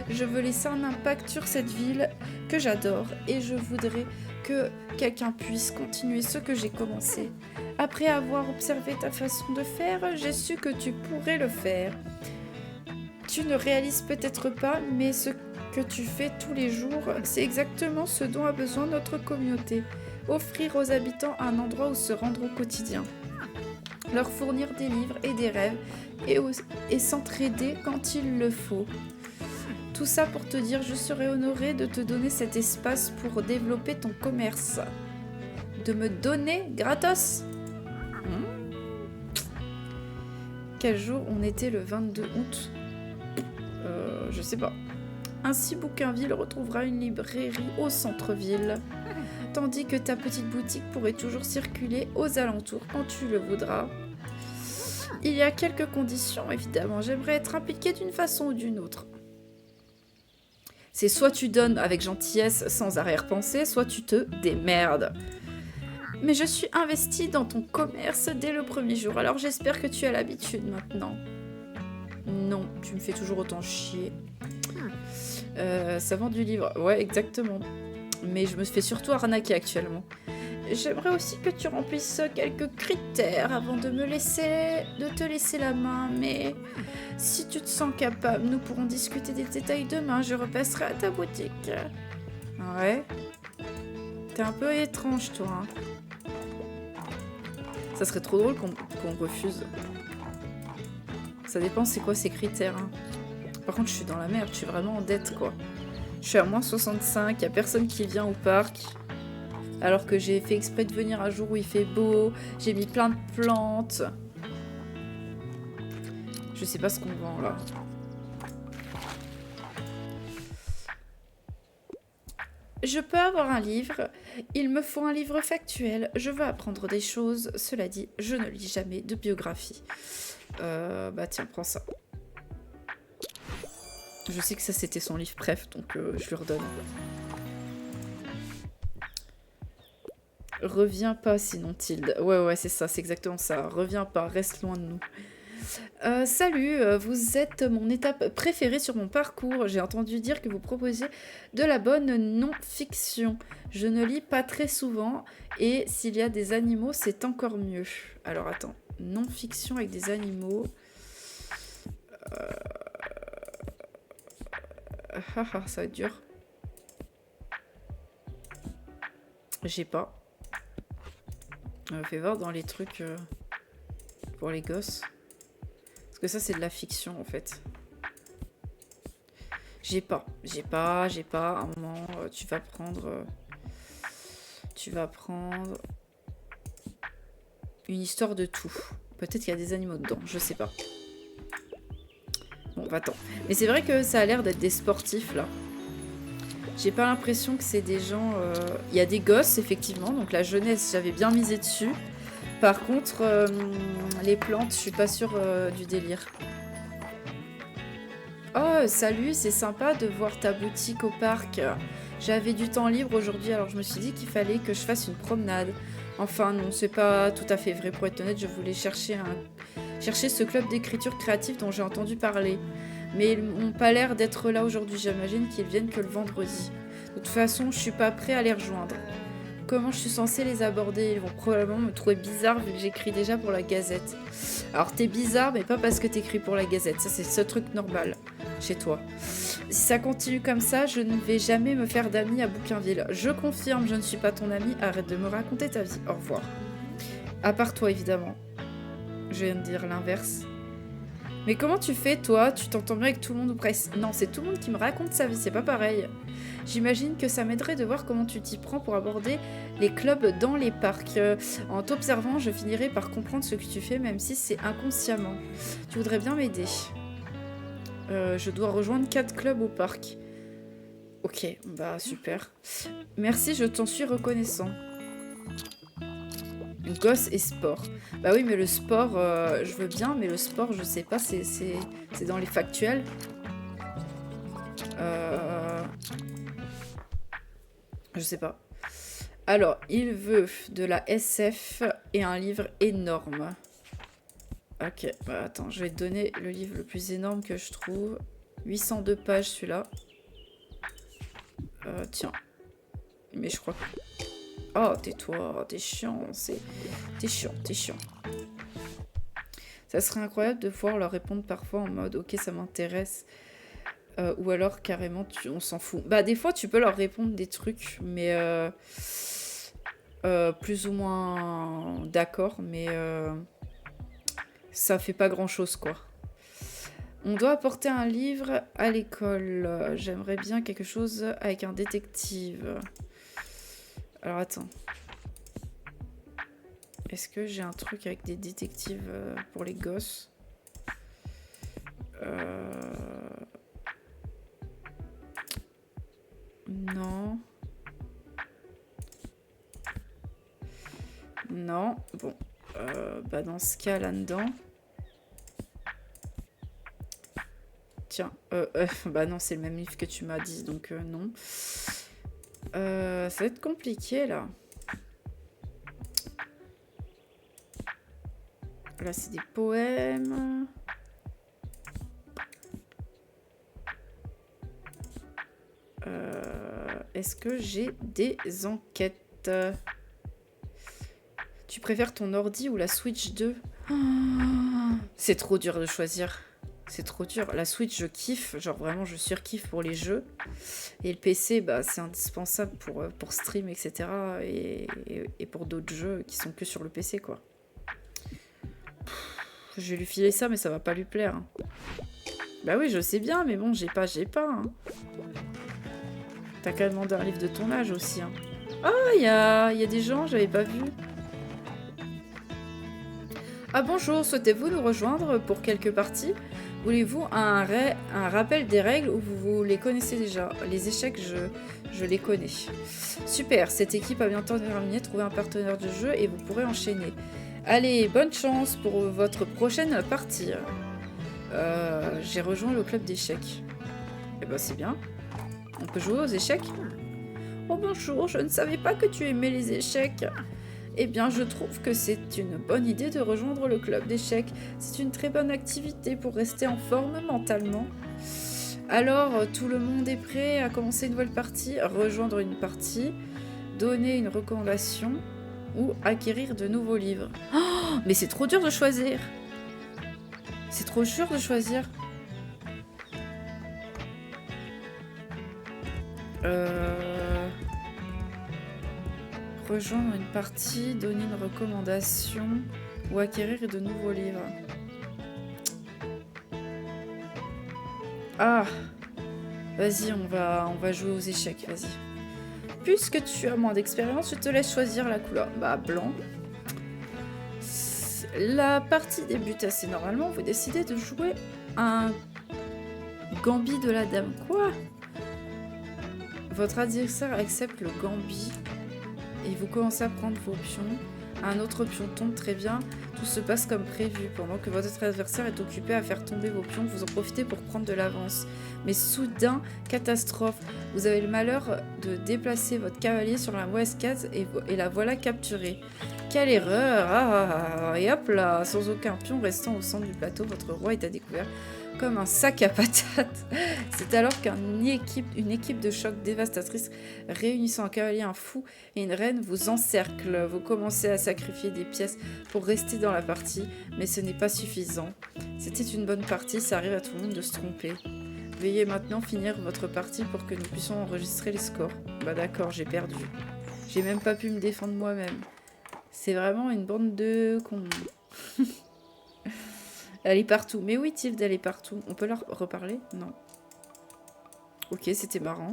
Je veux laisser un impact sur cette ville que j'adore et je voudrais que quelqu'un puisse continuer ce que j'ai commencé. Après avoir observé ta façon de faire, j'ai su que tu pourrais le faire. Tu ne réalises peut-être pas, mais ce que tu fais tous les jours, c'est exactement ce dont a besoin notre communauté. Offrir aux habitants un endroit où se rendre au quotidien. Leur fournir des livres et des rêves et s'entraider quand il le faut. Tout ça pour te dire, je serais honorée de te donner cet espace pour développer ton commerce. De me donner gratos. Quel jour on était le 22 août? Je sais pas. Ainsi, Bouquinville retrouvera une librairie au centre-ville, tandis que ta petite boutique pourrait toujours circuler aux alentours quand tu le voudras. Il y a quelques conditions, évidemment. J'aimerais être impliquée d'une façon ou d'une autre. C'est soit tu donnes avec gentillesse sans arrière-pensée, soit tu te démerdes. Mais je suis investie dans ton commerce dès le premier jour, alors j'espère que tu as l'habitude maintenant. Non, tu me fais toujours autant chier. Ça vend du livre. Ouais, exactement. Mais je me fais surtout arnaquer actuellement. J'aimerais aussi que tu remplisses quelques critères avant de te laisser la main, mais si tu te sens capable, nous pourrons discuter des détails demain. Je repasserai à ta boutique. Ouais. T'es un peu étrange, toi. Hein. Ça serait trop drôle qu'on refuse. Ça dépend c'est quoi ces critères. Hein. Par contre, je suis dans la merde. Je suis vraiment en dette, quoi. Je suis à moins 65. Y a personne qui vient au parc. Alors que j'ai fait exprès de venir un jour où il fait beau. J'ai mis plein de plantes. Je sais pas ce qu'on vend là. Je peux avoir un livre. Il me faut un livre factuel. Je veux apprendre des choses. Cela dit, je ne lis jamais de biographie. Bah tiens, prends ça. Je sais que ça c'était son livre préf, donc je lui redonne. Reviens pas sinon Tilde. Ouais, c'est ça, c'est exactement ça. Reviens pas, reste loin de nous. Salut, vous êtes mon étape préférée sur mon parcours. J'ai entendu dire que vous proposiez de la bonne non-fiction. Je ne lis pas très souvent et s'il y a des animaux, c'est encore mieux. Alors attends, non-fiction avec des animaux. Ça va être dur. J'ai pas. Fais voir dans les trucs pour les gosses. Parce que ça, c'est de la fiction, en fait. J'ai pas. À un moment, tu vas prendre une histoire de tout. Peut-être qu'il y a des animaux dedans, je sais pas. Bon, attends. Mais c'est vrai que ça a l'air d'être des sportifs, là. J'ai pas l'impression que c'est des gens... Il y a des gosses, effectivement. Donc la jeunesse, j'avais bien misé dessus. Par contre, les plantes, je suis pas sûre du délire. Oh, salut, c'est sympa de voir ta boutique au parc. J'avais du temps libre aujourd'hui, alors je me suis dit qu'il fallait que je fasse une promenade. Enfin, non, c'est pas tout à fait vrai. Pour être honnête, je voulais chercher ce club d'écriture créative dont j'ai entendu parler. Mais ils n'ont pas l'air d'être là aujourd'hui. J'imagine qu'ils viennent que le vendredi. De toute façon, je suis pas prêt à les rejoindre. Comment je suis censée les aborder? Ils vont probablement me trouver bizarre vu que j'écris déjà pour la Gazette. Alors t'es bizarre, mais pas parce que t'écris pour la Gazette. Ça, c'est ce truc normal chez toi. Si ça continue comme ça, je ne vais jamais me faire d'amis à Bouquinville. Je confirme, je ne suis pas ton ami. Arrête de me raconter ta vie. Au revoir. À part toi, évidemment. Je viens de dire l'inverse. Mais comment tu fais, toi? Tu t'entends bien avec tout le monde ou presque? Non, c'est tout le monde qui me raconte sa vie, c'est pas pareil. J'imagine que ça m'aiderait de voir comment tu t'y prends pour aborder les clubs dans les parcs. En t'observant, je finirai par comprendre ce que tu fais, même si c'est inconsciemment. Tu voudrais bien m'aider. Je dois rejoindre 4 clubs au parc. Ok, bah super. Merci, je t'en suis reconnaissant. Gosse et sport. Bah oui, mais le sport, je veux bien, mais le sport, je sais pas, c'est dans les factuels. Je sais pas. Alors, il veut de la SF et un livre énorme. Ok, bah attends, je vais te donner le livre le plus énorme que je trouve. 802 pages, celui-là. Tiens. Mais je crois que... Oh, tais-toi, t'es chiant, T'es chiant. Ça serait incroyable de pouvoir leur répondre parfois en mode « Ok, ça m'intéresse ». Ou alors, carrément, on s'en fout. Bah, des fois, tu peux leur répondre des trucs, mais... plus ou moins d'accord, mais... ça fait pas grand-chose, quoi. On doit apporter un livre à l'école. J'aimerais bien quelque chose avec un détective. Alors, attends. Est-ce que j'ai un truc avec des détectives pour les gosses? Non. Non. Bon. Bah dans ce cas, là-dedans... Tiens. Bah non, c'est le même livre que tu m'as dit, donc non. Ça va être compliqué, là. Là, c'est des poèmes. Est-ce que j'ai des enquêtes? Tu préfères ton ordi ou la Switch 2? C'est trop dur de choisir. C'est trop dur. La Switch, je kiffe. Genre, vraiment, je surkiffe pour les jeux. Et le PC, bah, c'est indispensable pour stream, etc. Et pour d'autres jeux qui sont que sur le PC, quoi. Je vais lui filer ça, mais ça va pas lui plaire. Hein. Bah oui, je sais bien, mais bon, j'ai pas. Hein. T'as qu'à demander un livre de ton âge aussi. Hein. Ah, il y a des gens, j'avais pas vu. Ah bonjour, souhaitez-vous nous rejoindre pour quelques parties? Voulez-vous un rappel des règles ou vous les connaissez déjà? Les échecs, je les connais. Super, cette équipe a bientôt terminé. Trouvez un partenaire de jeu et vous pourrez enchaîner. Allez, bonne chance pour votre prochaine partie. J'ai rejoint le club d'échecs. Eh ben c'est bien. On peut jouer aux échecs? Oh bonjour, je ne savais pas que tu aimais les échecs. Eh bien, je trouve que c'est une bonne idée de rejoindre le club d'échecs. C'est une très bonne activité pour rester en forme mentalement. Alors, tout le monde est prêt à commencer une nouvelle partie, rejoindre une partie, donner une recommandation. ou acquérir de nouveaux livres. Oh, mais c'est trop dur de choisir. C'est trop dur de choisir. Rejoindre une partie, donner une recommandation ou acquérir de nouveaux livres. Ah, vas-y, on va jouer aux échecs, vas-y. Puisque tu as moins d'expérience, je te laisse choisir la couleur. Bah, blanc. La partie débute assez normalement. Vous décidez de jouer un gambit de la dame. Quoi? Votre adversaire accepte le gambit et vous commencez à prendre vos pions. Un autre pion tombe, très bien. Tout se passe comme prévu. Pendant que votre adversaire est occupé à faire tomber vos pions, vous en profitez pour prendre de l'avance. Mais soudain, catastrophe. Vous avez le malheur de déplacer votre cavalier sur la mauvaise case et la voilà capturée. Quelle erreur! Et hop là, sans aucun pion restant au centre du plateau, votre roi est à découvert comme un sac à patates. C'est alors qu'une équipe de choc dévastatrice réunissant un cavalier, un fou et une reine vous encercle. Vous commencez à sacrifier des pièces pour rester dans la partie, mais ce n'est pas suffisant. C'était une bonne partie, ça arrive à tout le monde de se tromper. Veuillez maintenant finir votre partie pour que nous puissions enregistrer les scores. Bah d'accord, j'ai perdu. J'ai même pas pu me défendre moi-même. C'est vraiment une bande de cons. Elle est partout. Mais oui, Tilde, elle est partout. On peut leur reparler? Non. Ok, c'était marrant.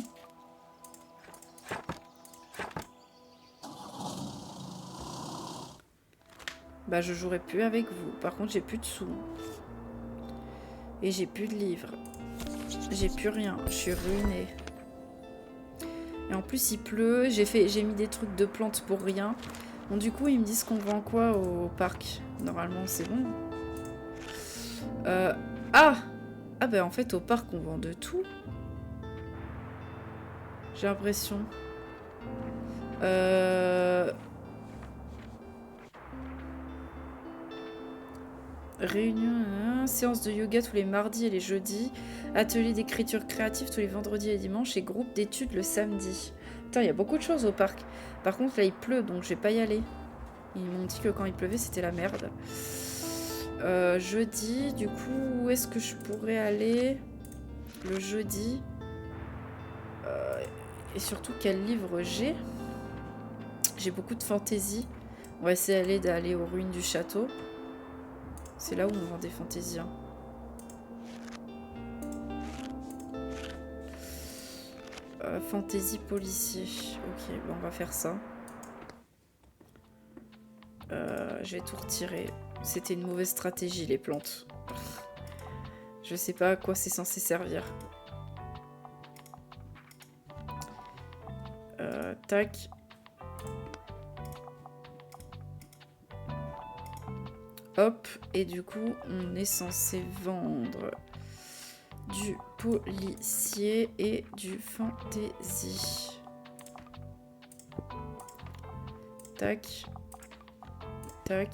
Bah, je jouerai plus avec vous. Par contre, j'ai plus de sous. Et j'ai plus de livres. J'ai plus rien. Je suis ruinée. Et en plus, il pleut. J'ai mis des trucs de plantes pour rien. Bon, du coup, ils me disent qu'on vend quoi au parc? Normalement, c'est bon. Ah! Ah bah en fait, au parc, on vend de tout. J'ai l'impression. Réunion, séance de yoga tous les mardis et les jeudis. Atelier d'écriture créative tous les vendredis et les dimanches. Et groupe d'études le samedi. Putain, il y a beaucoup de choses au parc. Par contre, là, il pleut, donc je vais pas y aller. Ils m'ont dit que quand il pleuvait, c'était la merde. Jeudi, du coup, où est-ce que je pourrais aller le jeudi? Et surtout, quel livre j'ai? J'ai beaucoup de fantaisie. On va essayer d'aller aux ruines du château. C'est là où on vend des fantaisies. Hein. Fantaisie policier. Ok, bon, on va faire ça. Je vais tout retirer. C'était une mauvaise stratégie, les plantes. Je sais pas à quoi c'est censé servir. Tac. Hop. Et du coup, on est censé vendre du policier et du fantasy. Tac. Tac.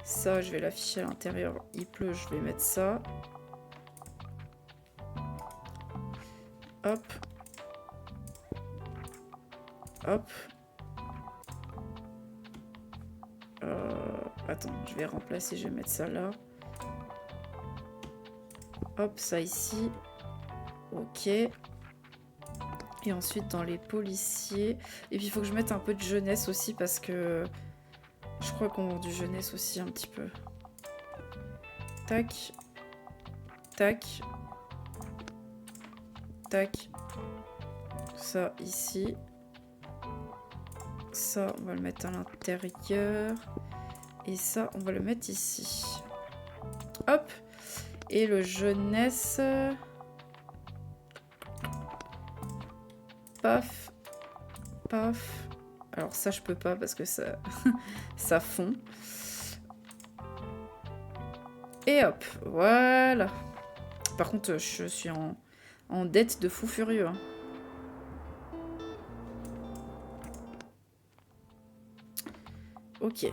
Ça, je vais l'afficher à l'intérieur. Il pleut, je vais mettre ça. Hop. Hop. Attends, je vais remplacer, je vais mettre ça là. Hop, ça ici. Ok. Et ensuite, dans les policiers. Et puis, il faut que je mette un peu de jeunesse aussi parce que je crois qu'on vend du jeunesse aussi un petit peu. Tac. Tac. Tac. Ça ici. Ça, on va le mettre à l'intérieur. Et ça, on va le mettre ici. Hop. Et le jeunesse. Paf. Paf. Alors ça, je peux pas parce que ça, ça fond. Et hop. Voilà. Par contre, je suis en dette de fou furieux. Hein. Ok.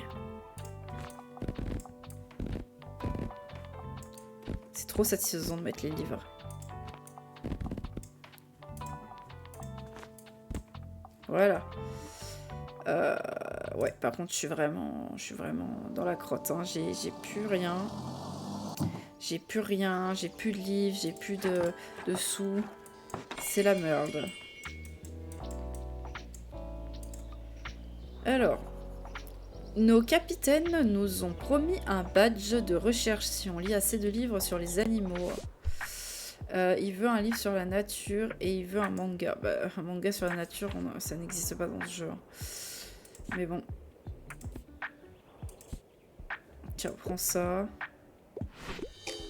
C'est trop satisfaisant de mettre les livres. Voilà. Ouais, par contre, je suis vraiment dans la crotte. Hein. J'ai plus rien. J'ai plus rien. J'ai plus de livres. J'ai plus de sous. C'est la merde. Alors, nos capitaines nous ont promis un badge de recherche si on lit assez de livres sur les animaux. Il veut un livre sur la nature et il veut un manga. Bah, un manga sur la nature, ça n'existe pas dans ce jeu. Mais bon. Tiens, prends ça.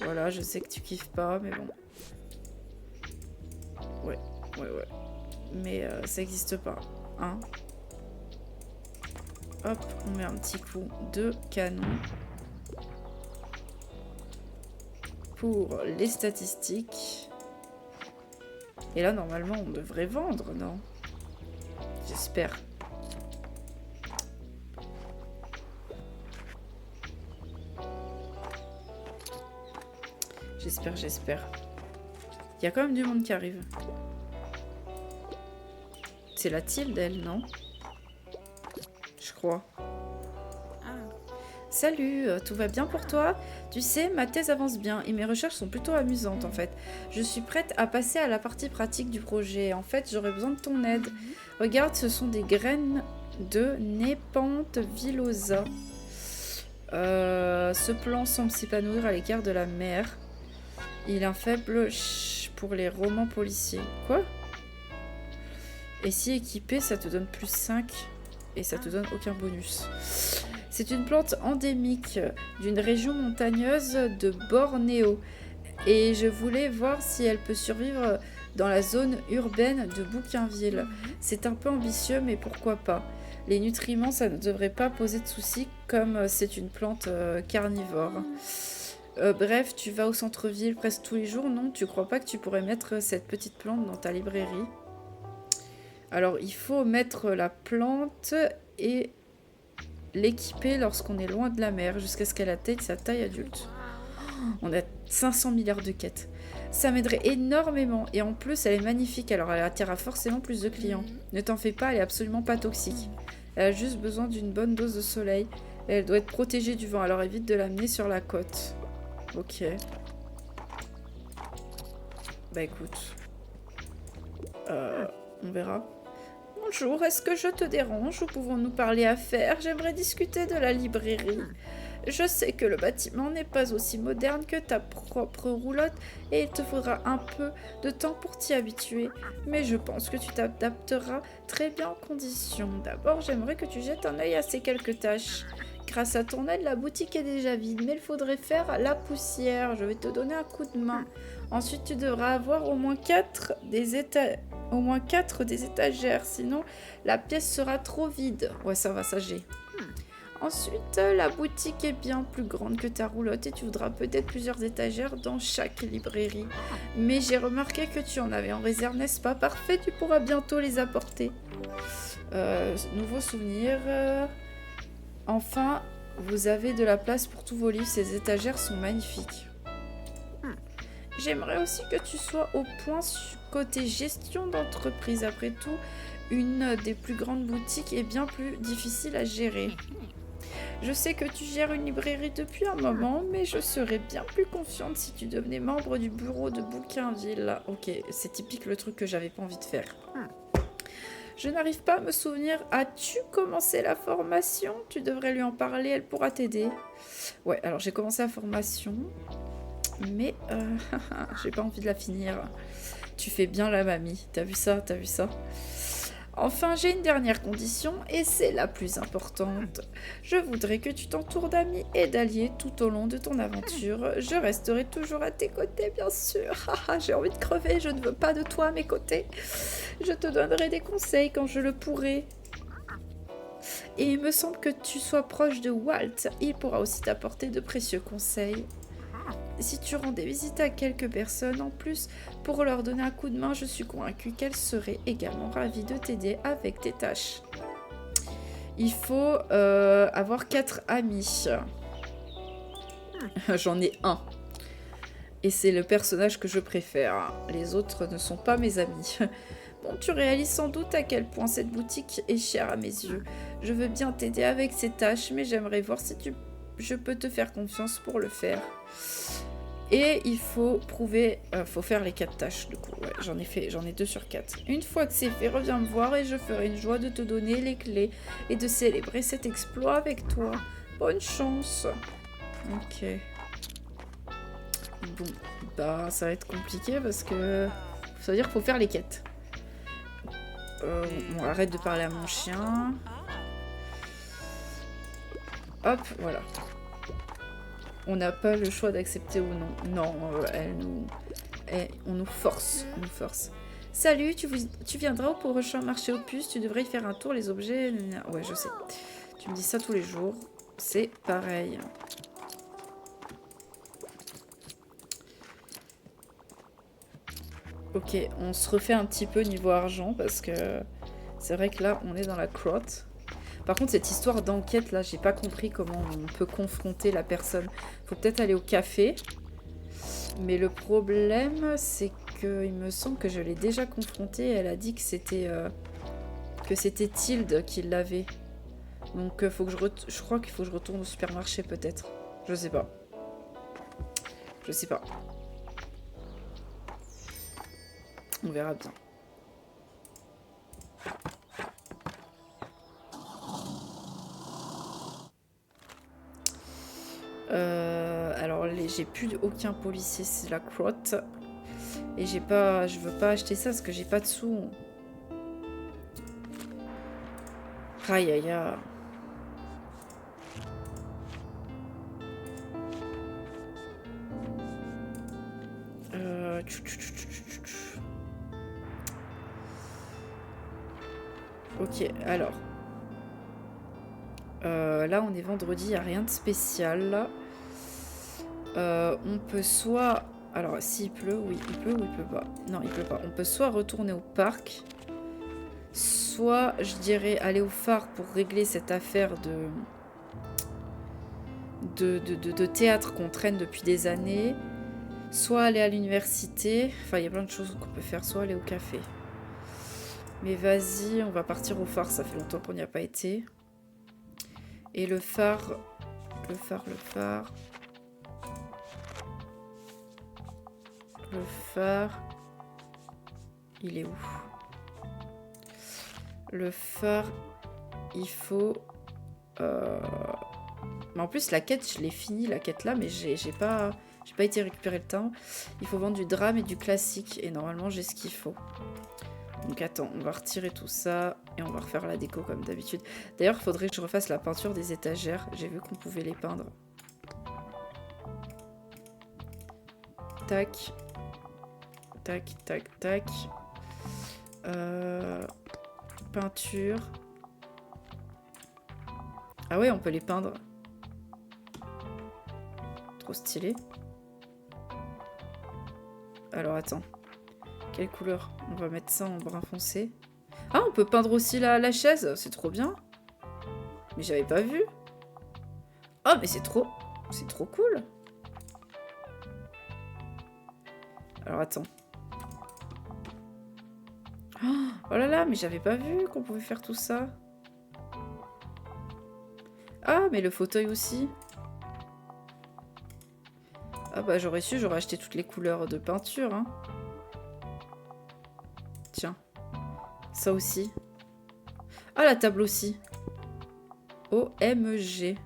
Voilà, je sais que tu kiffes pas, mais bon. Ouais. Mais ça n'existe pas. Hein. Hop, on met un petit coup de canon. Pour les statistiques. Et là, normalement, on devrait vendre, non? J'espère. J'espère. Il y a quand même du monde qui arrive. C'est la tilde, elle, non? Je crois. Salut, tout va bien pour toi? Tu sais, ma thèse avance bien et mes recherches sont plutôt amusantes en fait. Je suis prête à passer à la partie pratique du projet. En fait, j'aurais besoin de ton aide. Regarde, ce sont des graines de Nepenthe villosa. Ce plant semble s'épanouir à l'écart de la mer. Il a un faible pour les romans policiers. Quoi? Et si équipé, ça te donne plus 5 et ça te donne aucun bonus. C'est une plante endémique d'une région montagneuse de Bornéo. Et je voulais voir si elle peut survivre dans la zone urbaine de Bougainville. C'est un peu ambitieux, mais pourquoi pas. Les nutriments, ça ne devrait pas poser de soucis, comme c'est une plante carnivore. Bref, tu vas au centre-ville presque tous les jours, non? Tu crois pas que tu pourrais mettre cette petite plante dans ta librairie? Alors, il faut mettre la plante et l'équiper lorsqu'on est loin de la mer, jusqu'à ce qu'elle atteigne sa taille adulte. On a 500 milliards de quêtes. Ça m'aiderait énormément. Et en plus, elle est magnifique, alors elle attirera forcément plus de clients. Ne t'en fais pas, elle est absolument pas toxique. Elle a juste besoin d'une bonne dose de soleil. Et elle doit être protégée du vent, alors évite de l'amener sur la côte. Ok. Bah écoute. On verra. Bonjour, est-ce que je te dérange ou pouvons-nous parler affaires? J'aimerais discuter de la librairie. Je sais que le bâtiment n'est pas aussi moderne que ta propre roulotte et il te faudra un peu de temps pour t'y habituer, mais je pense que tu t'adapteras très bien en conditions. D'abord, j'aimerais que tu jettes un œil à ces quelques tâches. Grâce à ton aide, la boutique est déjà vide, mais il faudrait faire la poussière. Je vais te donner un coup de main. Ensuite, tu devras avoir au moins 4 des étagères, sinon la pièce sera trop vide. Ouais, ça va, ça j'ai. Ensuite, la boutique est bien plus grande que ta roulotte et tu voudras peut-être plusieurs étagères dans chaque librairie. Mais j'ai remarqué que tu en avais en réserve, n'est-ce pas? Parfait, tu pourras bientôt les apporter. Nouveau souvenir. Enfin, vous avez de la place pour tous vos livres, ces étagères sont magnifiques. J'aimerais aussi que tu sois au point côté gestion d'entreprise. Après tout, une des plus grandes boutiques est bien plus difficile à gérer. Je sais que tu gères une librairie depuis un moment, mais je serais bien plus confiante si tu devenais membre du bureau de Bougainville. Ok, c'est typique le truc que j'avais pas envie de faire. Je n'arrive pas à me souvenir. As-tu commencé la formation? Tu devrais lui en parler, elle pourra t'aider. Ouais, alors j'ai commencé la formation, mais j'ai pas envie de la finir. Tu fais bien la mamie. T'as vu ça? T'as vu ça? Enfin, j'ai une dernière condition, et c'est la plus importante. Je voudrais que tu t'entoures d'amis et d'alliés tout au long de ton aventure. Je resterai toujours à tes côtés, bien sûr. J'ai envie de crever, je ne veux pas de toi à mes côtés. Je te donnerai des conseils quand je le pourrai. Et il me semble que tu sois proche de Walt. Il pourra aussi t'apporter de précieux conseils. Si tu rendais visite à quelques personnes en plus pour leur donner un coup de main, je suis convaincue qu'elles seraient également ravies de t'aider avec tes tâches. Il faut avoir 4 amis. J'en ai un. Et c'est le personnage que je préfère. Les autres ne sont pas mes amis. Bon, tu réalises sans doute à quel point cette boutique est chère à mes yeux. Je veux bien t'aider avec ces tâches, mais j'aimerais voir si je peux te faire confiance pour le faire. Et il faut prouver... faut faire les 4 tâches, du coup. Ouais, j'en ai 2 sur 4. Une fois que c'est fait, reviens me voir et je ferai une joie de te donner les clés et de célébrer cet exploit avec toi. Bonne chance. Ok. Bon, bah ça va être compliqué parce que... Ça veut dire qu'il faut faire les quêtes. On arrête de parler à mon chien. Hop, voilà. On n'a pas le choix d'accepter ou non. Non, on nous force. On nous force. Salut, tu viendras au prochain marché aux puces. Tu devrais y faire un tour, les objets. Ouais, je sais. Tu me dis ça tous les jours. C'est pareil. Ok, on se refait un petit peu niveau argent parce que c'est vrai que là, on est dans la crotte. Par contre, cette histoire d'enquête, là, j'ai pas compris comment on peut confronter la personne. Faut peut-être aller au café. Mais le problème, c'est que il me semble que je l'ai déjà confrontée. Elle a dit que c'était Tilde qui l'avait. Donc, faut que je crois qu'il faut que je retourne au supermarché, peut-être. Je sais pas. Je sais pas. On verra bien. Alors, j'ai plus aucun policier, c'est la crotte. Et je veux pas acheter ça parce que j'ai pas de sous. Aïe aïe aïe. Ok, alors. Là, on est vendredi, il n'y a rien de spécial. On peut soit... Alors, s'il pleut, oui, il pleut ou il pleut pas? Non, il pleut pas. On peut soit retourner au parc, soit, je dirais, aller au phare pour régler cette affaire de théâtre qu'on traîne depuis des années, soit aller à l'université. Enfin, il y a plein de choses qu'on peut faire, soit aller au café. Mais vas-y, on va partir au phare, ça fait longtemps qu'on n'y a pas été. Et le phare... Le phare... Il est où? Le phare, il faut... Mais en plus, la quête, je l'ai finie, la quête là, mais j'ai pas été récupérer le temps. Il faut vendre du drame et du classique. Et normalement, j'ai ce qu'il faut. Donc attends, on va retirer tout ça. Et on va refaire la déco comme d'habitude. D'ailleurs, il faudrait que je refasse la peinture des étagères. J'ai vu qu'on pouvait les peindre. Tac. Tac, tac, tac. Peinture. Ah ouais, on peut les peindre. Trop stylé. Alors attends. Quelle couleur? On va mettre ça en brun foncé. Ah, on peut peindre aussi la chaise. C'est trop bien. Mais j'avais pas vu. Oh, mais c'est trop cool. Alors attends. Oh là là, mais j'avais pas vu qu'on pouvait faire tout ça. Ah, mais le fauteuil aussi. Ah bah j'aurais su, j'aurais acheté toutes les couleurs de peinture. Hein. Tiens. Ça aussi. Ah, la table aussi. OMG.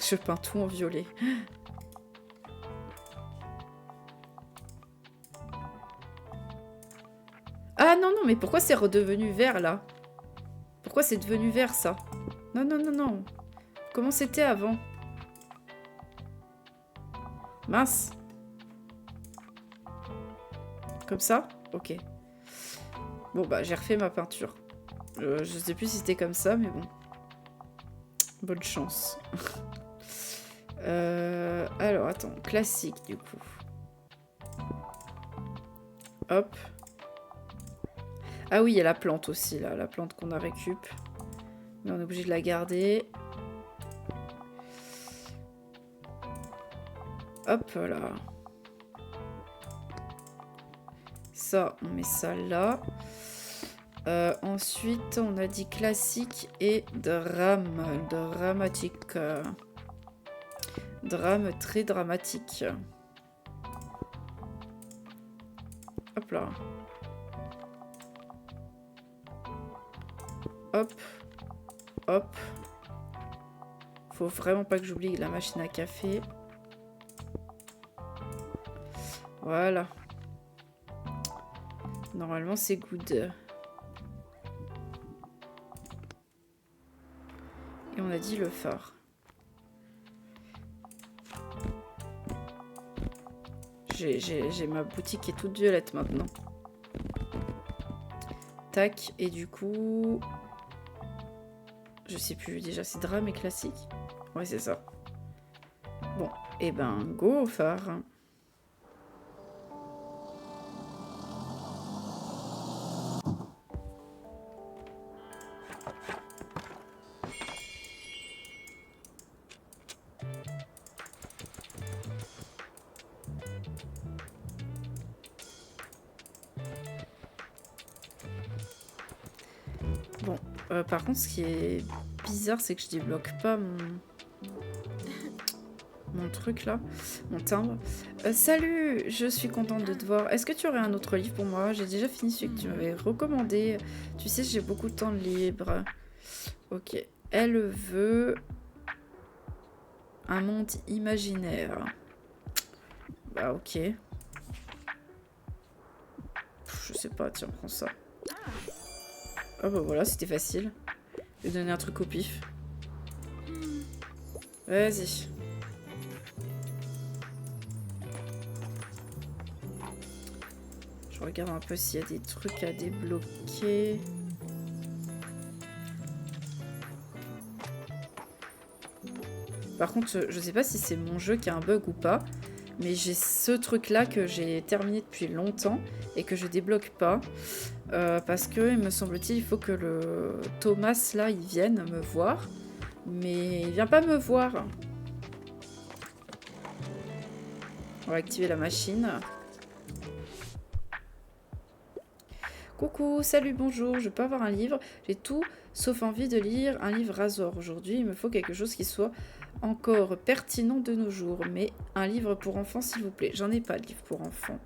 Je peins tout en violet. Ah non, non, mais pourquoi c'est redevenu vert, là? Pourquoi c'est devenu vert, ça? Non, non, non, non. Comment c'était avant? Mince. Comme ça? Ok. Bon, bah, j'ai refait ma peinture. Je sais plus si c'était comme ça, mais bon. Bonne chance. Alors, attends. Classique, du coup. Hop. Ah oui, il y a la plante aussi, là. La plante qu'on a récup. Mais on est obligé de la garder. Hop là. Ça, on met ça là. Ensuite, on a dit classique et drame. Dramatique. Drame très dramatique. Hop là. Hop. Hop. Faut vraiment pas que j'oublie la machine à café. Voilà. Normalement, c'est good. Et on a dit le phare. J'ai ma boutique qui est toute violette maintenant. Tac, et du coup... Je sais plus, déjà c'est drame et classique. Ouais, c'est ça. Bon, et ben go au phare. Bon, par contre, ce qui est bizarre, c'est que je débloque pas mon truc là, mon timbre. Salut, je suis contente de te voir. Est-ce que tu aurais un autre livre pour moi? J'ai déjà fini celui que tu m'avais recommandé. Tu sais, j'ai beaucoup de temps libre. Ok. Elle veut un monde imaginaire. Bah ok. Je sais pas, tiens, prends ça. Ah bah voilà, c'était facile. Je vais donner un truc au pif. Vas-y. Je regarde un peu s'il y a des trucs à débloquer. Par contre, je sais pas si c'est mon jeu qui a un bug ou pas. Mais j'ai ce truc-là que j'ai terminé depuis longtemps et que je débloque pas. Parce que, il me semble-t-il, il faut que le Thomas, là, il vienne me voir. Mais il vient pas me voir. On va activer la machine. Coucou, salut, bonjour, je peux avoir un livre? J'ai tout sauf envie de lire un livre Razor. Aujourd'hui, il me faut quelque chose qui soit encore pertinent de nos jours. Mais un livre pour enfants, s'il vous plaît. J'en ai pas de livre pour enfants.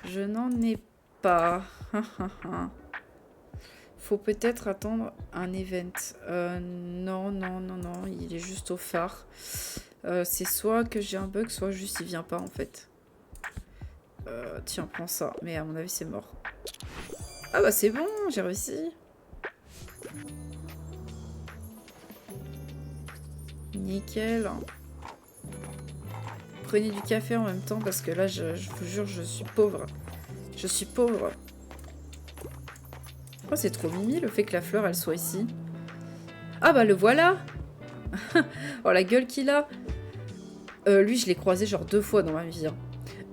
Je n'en ai pas. Faut peut-être attendre un event. Non, non, non, non, il est juste au phare. C'est soit que j'ai un bug, soit juste il vient pas en fait. Tiens, prends ça. Mais à mon avis, c'est mort. Ah bah c'est bon, j'ai réussi. Nickel. Prenez du café en même temps parce que là, je vous jure, je suis pauvre. Je suis pauvre. Oh, c'est trop mimi le fait que la fleur, elle soit ici. Ah bah le voilà. Oh, la gueule qu'il a. Lui, je l'ai croisé genre 2 fois dans ma vie. Hein.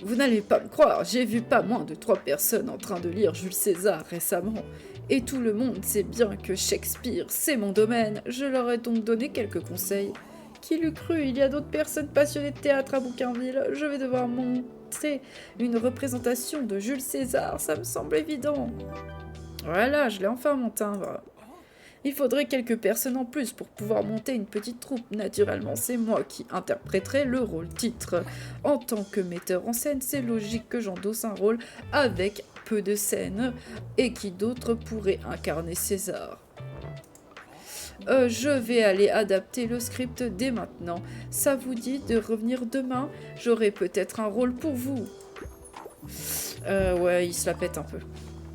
Vous n'allez pas me croire, j'ai vu pas moins de 3 personnes en train de lire Jules César récemment. Et tout le monde sait bien que Shakespeare, c'est mon domaine. Je leur ai donc donné quelques conseils. Qui l'eût cru? Il y a d'autres personnes passionnées de théâtre à Bouquinville. Je vais devoir monter une représentation de Jules César, ça me semble évident. Voilà, je l'ai enfin mon timbre. Il faudrait quelques personnes en plus pour pouvoir monter une petite troupe. Naturellement, c'est moi qui interpréterai le rôle titre. En tant que metteur en scène, c'est logique que j'endosse un rôle avec peu de scènes. Et qui d'autre pourrait incarner César? Je vais aller adapter le script dès maintenant. Ça vous dit de revenir demain? J'aurai peut-être un rôle pour vous. Ouais, il se la pète un peu.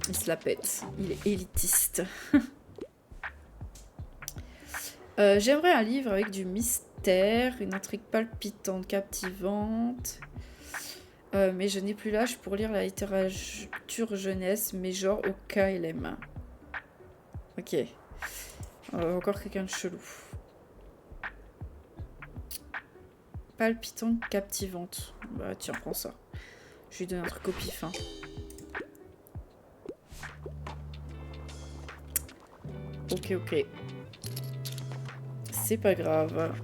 Il se la pète. Il est élitiste. J'aimerais un livre avec du mystère, une intrigue palpitante, captivante. Mais je n'ai plus l'âge pour lire la littérature jeunesse, mais genre au KLM. Ok. Encore quelqu'un de chelou. Palpitante, captivante. Bah tiens, prends ça. Je lui donne un truc au pif. Hein. Ok, ok. C'est pas grave.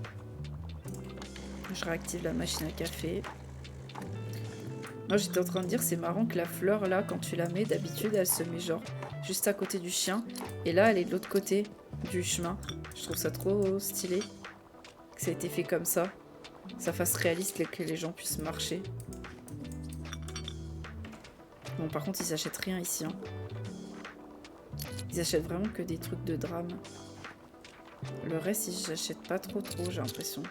Je réactive la machine à café. Non, j'étais en train de dire, c'est marrant que la fleur, là, quand tu la mets, d'habitude, elle se met genre juste à côté du chien. Et là, elle est de l'autre côté du chemin. Je trouve ça trop stylé. Que ça a été fait comme ça. Ça fasse réaliste et que les gens puissent marcher. Bon, par contre, ils achètent rien ici. Hein. Ils achètent vraiment que des trucs de drame. Le reste, ils n'achètent pas trop, j'ai l'impression.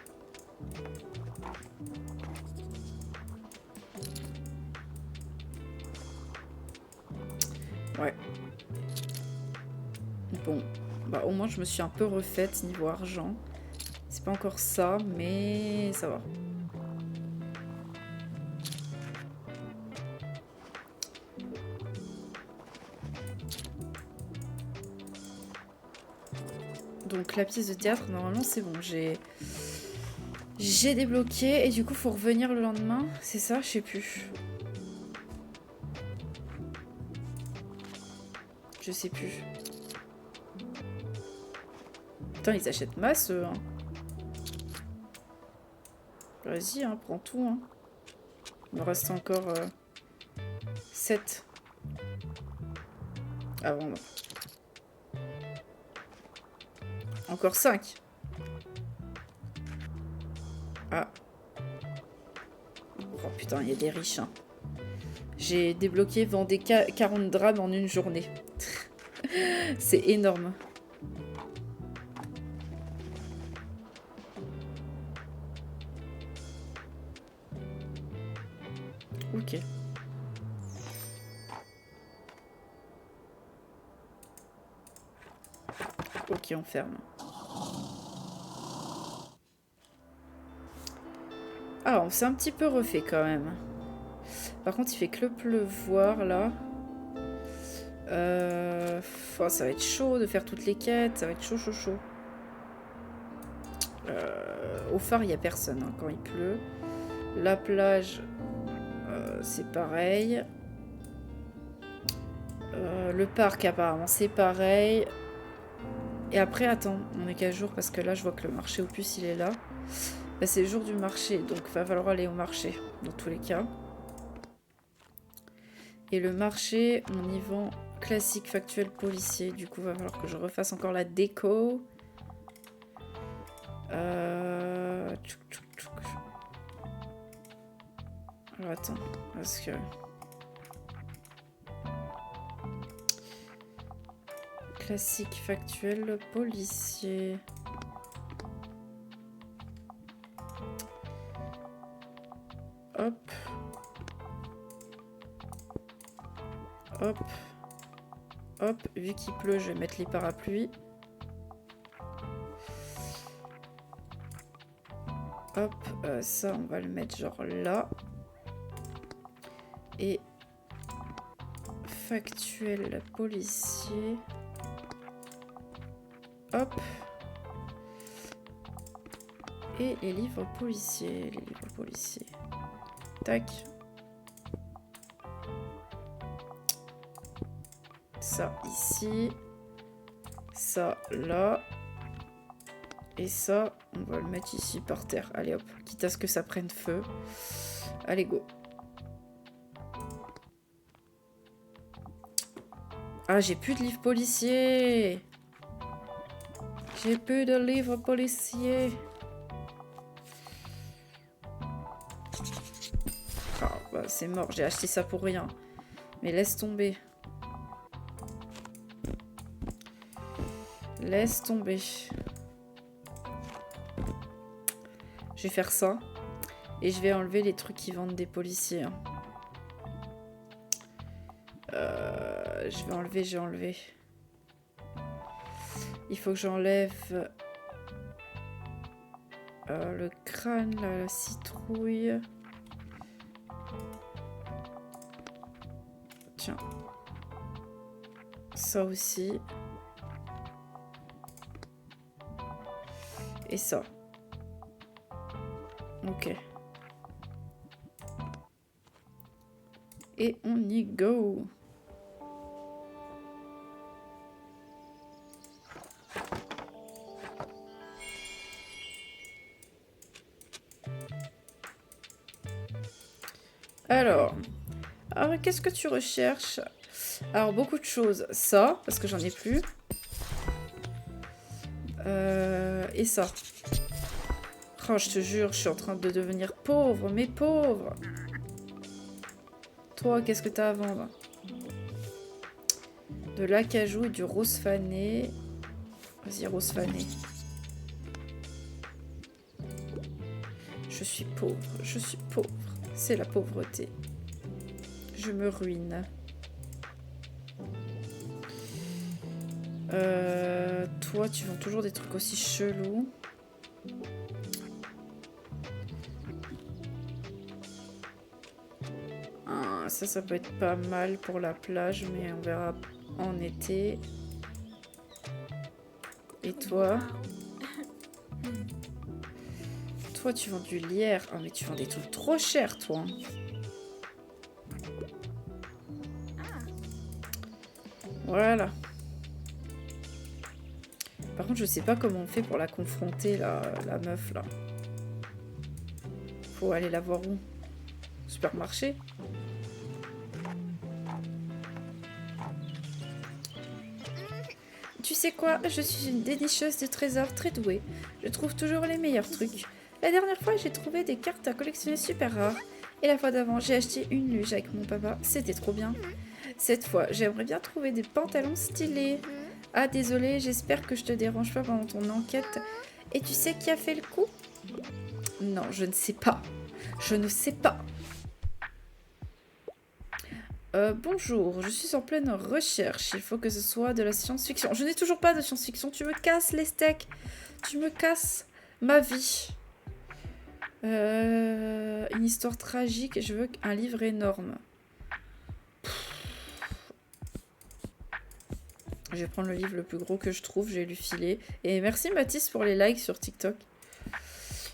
Ouais. Bon. Bah, au moins, je me suis un peu refaite niveau argent. C'est pas encore ça, mais ça va. Donc la pièce de théâtre, normalement c'est bon, j'ai débloqué et du coup faut revenir le lendemain, c'est ça? Je sais plus. Je sais plus. Putain, ils achètent masse, eux, hein. Vas-y, hein, prends tout, hein. Il me reste encore 7 à vendre. Encore 5. Ah. Oh putain, il y a des riches. Hein. J'ai débloqué, vendez 40 drames en une journée. C'est énorme. Ok. Ok, on ferme. Ah, on s'est un petit peu refait quand même. Par contre, il fait que le pleuvoir là. Oh, ça va être chaud de faire toutes les quêtes. Ça va être chaud, chaud, chaud. Au phare, il n'y a personne hein, quand il pleut. La plage, c'est pareil. Le parc, apparemment, c'est pareil. Et après, attends, on est quel jour? Parce que là, je vois que le marché au puce, il est là. Bah, c'est le jour du marché, donc il va falloir aller au marché, dans tous les cas. Et le marché, on y vend classique, factuel, policier. Du coup, il va falloir que je refasse encore la déco. Alors, attends, parce que... Classique, factuel, policier... Hop. Hop. Hop. Vu qu'il pleut, je vais mettre les parapluies. Hop. Ça, on va le mettre genre là. Et... Factuel, policier... Hop. Et les livres policiers. Les livres policiers. Tac. Ça ici. Ça là. Et ça, on va le mettre ici par terre. Allez hop. Quitte à ce que ça prenne feu. Allez go. Ah, j'ai plus de livres policiers. J'ai plus de livres policiers. Ah, bah c'est mort. J'ai acheté ça pour rien. Mais laisse tomber. Laisse tomber. Je vais faire ça. Et je vais enlever les trucs qui vendent des policiers. Hein. Je vais enlever. Il faut que j'enlève le crâne, la citrouille. Tiens. Ça aussi. Et ça. Ok. Et on y go. Alors, qu'est-ce que tu recherches? Alors, beaucoup de choses. Ça, parce que j'en ai plus. Et ça. Oh, je te jure, je suis en train de devenir pauvre, mais pauvre. Toi, qu'est-ce que t'as à vendre? De l'acajou et du rose fané. Vas-y, rose fané. Je suis pauvre, je suis pauvre. C'est la pauvreté. Je me ruine. Toi, tu vends toujours des trucs aussi chelous. Ah, ça peut être pas mal pour la plage, mais on verra en été. Et toi? Toi, tu vends du lierre. Ah, mais tu vends des trucs trop chers, toi. Voilà. Par contre, je sais pas comment on fait pour la confronter, la meuf, là. Faut aller la voir où? Supermarché? Tu sais quoi? Je suis une dénicheuse de trésors très douée. Je trouve toujours les meilleurs trucs. La dernière fois, j'ai trouvé des cartes à collectionner super rares. Et la fois d'avant, j'ai acheté une luge avec mon papa. C'était trop bien. Cette fois, j'aimerais bien trouver des pantalons stylés. Ah, désolé, j'espère que je te dérange pas pendant ton enquête. Et tu sais qui a fait le coup? Non, je ne sais pas. Je ne sais pas. Bonjour, je suis en pleine recherche. Il faut que ce soit de la science-fiction. Je n'ai toujours pas de science-fiction. Tu me casses les steaks. Tu me casses ma vie. Une histoire tragique. Je veux un livre énorme. Je vais prendre le livre le plus gros que je trouve. Je vais lui filer. Et merci Mathis pour les likes sur TikTok.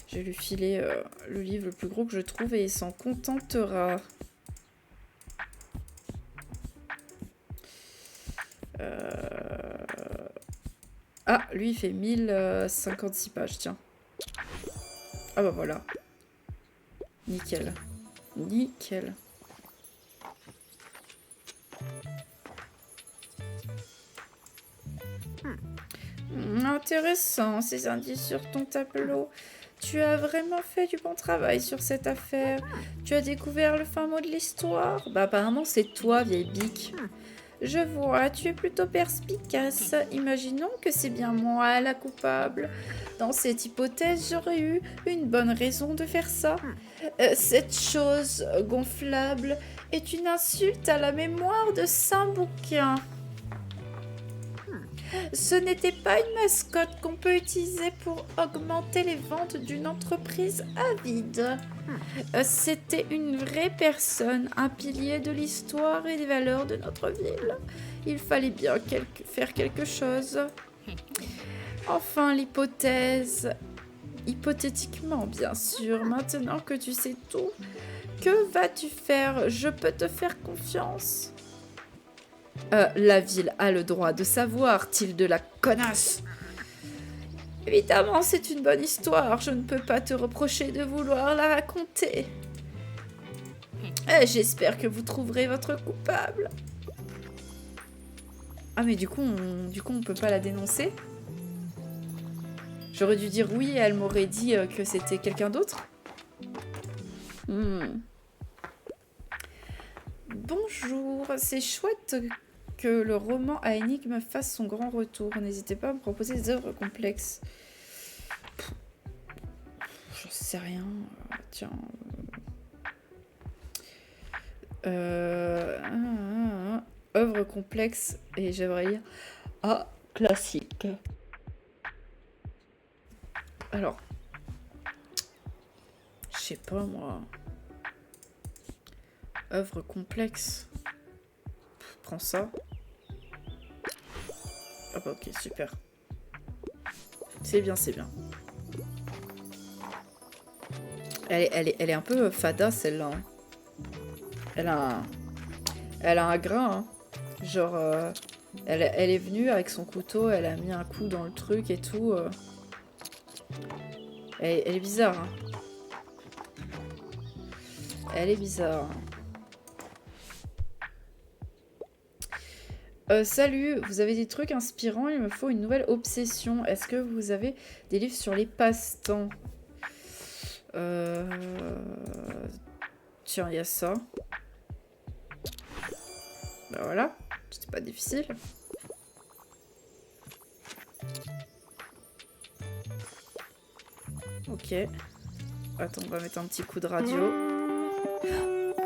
Je vais lui filer le livre le plus gros que je trouve et il s'en contentera. Ah, lui, il fait 1056 pages, tiens. Ah bah voilà. Nickel. Nickel. Intéressant, ces indices sur ton tableau. Tu as vraiment fait du bon travail sur cette affaire. Tu as découvert le fin mot de l'histoire. Bah apparemment, c'est toi, vieille bique. Je vois, tu es plutôt perspicace. Imaginons que c'est bien moi la coupable. Dans cette hypothèse, j'aurais eu une bonne raison de faire ça. Cette chose gonflable est une insulte à la mémoire de Saint-Bouquin. Ce n'était pas une mascotte qu'on peut utiliser pour augmenter les ventes d'une entreprise avide. C'était une vraie personne, un pilier de l'histoire et des valeurs de notre ville. Il fallait bien faire quelque chose. Enfin, l'hypothèse... Hypothétiquement, bien sûr, maintenant que tu sais tout, que vas-tu faire? Je peux te faire confiance. La ville a le droit de savoir, tilde la connasse. Évidemment, c'est une bonne histoire. Je ne peux pas te reprocher de vouloir la raconter. J'espère que vous trouverez votre coupable. Ah, mais du coup, on peut pas la dénoncer? J'aurais dû dire oui et elle m'aurait dit que c'était quelqu'un d'autre. Bonjour, c'est chouette que le roman à énigmes fasse son grand retour. N'hésitez pas à me proposer des œuvres complexes. Je sais rien. Tiens. Œuvre complexe et j'aimerais lire. Ah, classique. Alors. Je sais pas moi. Œuvre complexe. Prends ça. Ah bah ok, super. C'est bien, c'est bien. Elle est un peu fada celle-là. Hein. Elle a un grain. Hein. Genre, elle est venue avec son couteau, elle a mis un coup dans le truc et tout. Elle est bizarre. Hein. Elle est bizarre. Salut, vous avez des trucs inspirants, il me faut une nouvelle obsession. Est-ce que vous avez des livres sur les passe-temps? Tiens, il y a ça. Bah voilà, c'était pas difficile. Ok. Attends, on va mettre un petit coup de radio.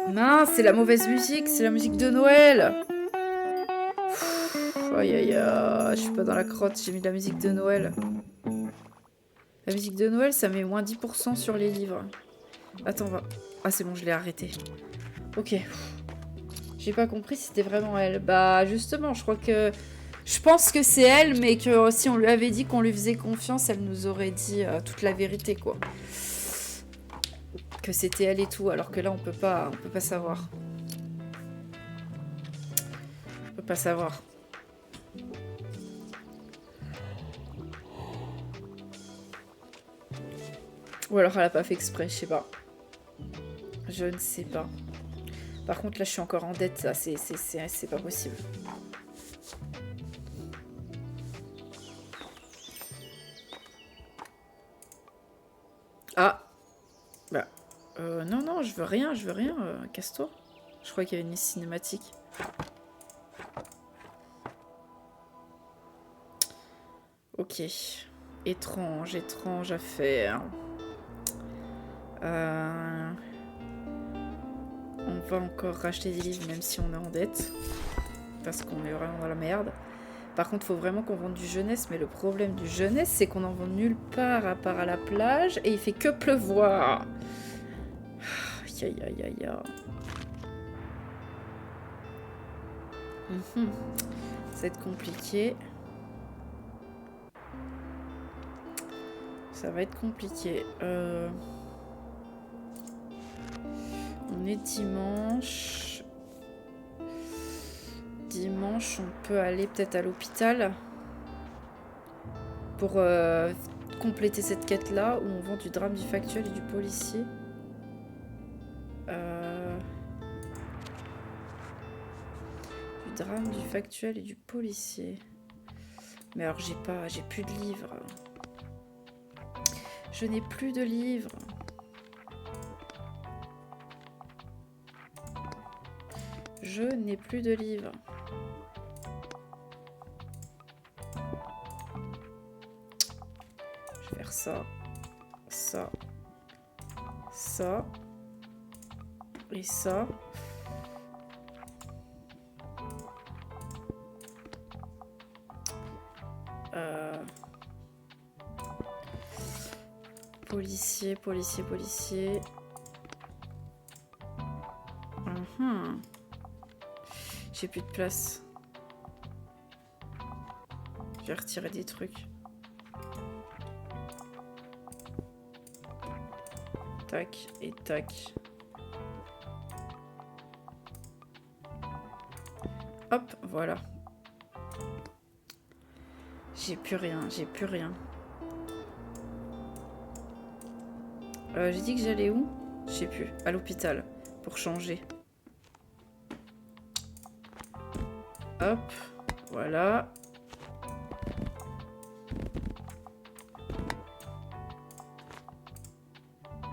Mince, c'est la mauvaise musique, c'est la musique de Noël. Aïe aïe aïe, je suis pas dans la crotte, j'ai mis de la musique de Noël. La musique de Noël, ça met moins 10% sur les livres. Attends, va. Ah, c'est bon, je l'ai arrêté. Ok. J'ai pas compris si c'était vraiment elle. Bah, justement, je crois que... Je pense que c'est elle, mais que si on lui avait dit qu'on lui faisait confiance, elle nous aurait dit toute la vérité, quoi. Que c'était elle et tout, alors que là, on peut pas savoir. On peut pas savoir. Ou alors elle a pas fait exprès, je sais pas. Je ne sais pas. Par contre, là, je suis encore en dette, ça, c'est pas possible. Ah. Bah. Non, non, je veux rien, casse-toi. Je crois qu'il y avait une cinématique. Ok. Étrange, étrange affaire. On va encore racheter des livres même si on est en dette. Parce qu'on est vraiment dans la merde. Par contre, il faut vraiment qu'on vende du jeunesse. Mais le problème du jeunesse, c'est qu'on en vend nulle part à part à la plage. Et il fait que pleuvoir. Aïe, aïe, aïe, aïe, aïe. Ça va être compliqué. Ça va être compliqué. On est dimanche. Dimanche, on peut aller peut-être à l'hôpital pour compléter cette quête-là où on vend du drame, du factuel et du policier. Du drame, du factuel et du policier. Mais alors j'ai plus de livres. Je n'ai plus de livres. Je n'ai plus de livres. Je vais faire ça, ça, ça et ça. Policier, policier, policier. J'ai plus de place. Je vais retirer des trucs. Tac et tac. Hop, voilà. J'ai plus rien, j'ai plus rien. J'ai dit que j'allais où? Je sais plus. À l'hôpital. Pour changer. Hop. Voilà.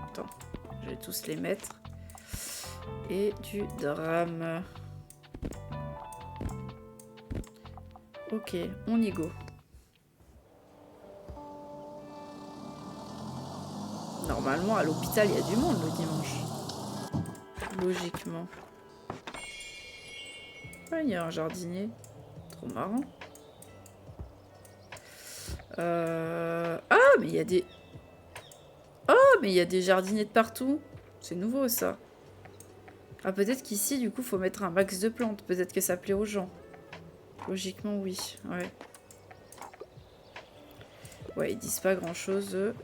Attends. Je vais tous les mettre. Et du drame. Ok, on y go. Normalement, à l'hôpital, il y a du monde le dimanche. Logiquement. Ouais, il y a un jardinier. Trop marrant. Ah, mais il y a des... Oh, mais il y a des jardiniers de partout. C'est nouveau, ça. Ah, peut-être qu'ici, du coup, faut mettre un max de plantes. Peut-être que ça plaît aux gens. Logiquement, oui. Ouais. Ouais, ils disent pas grand-chose, eux.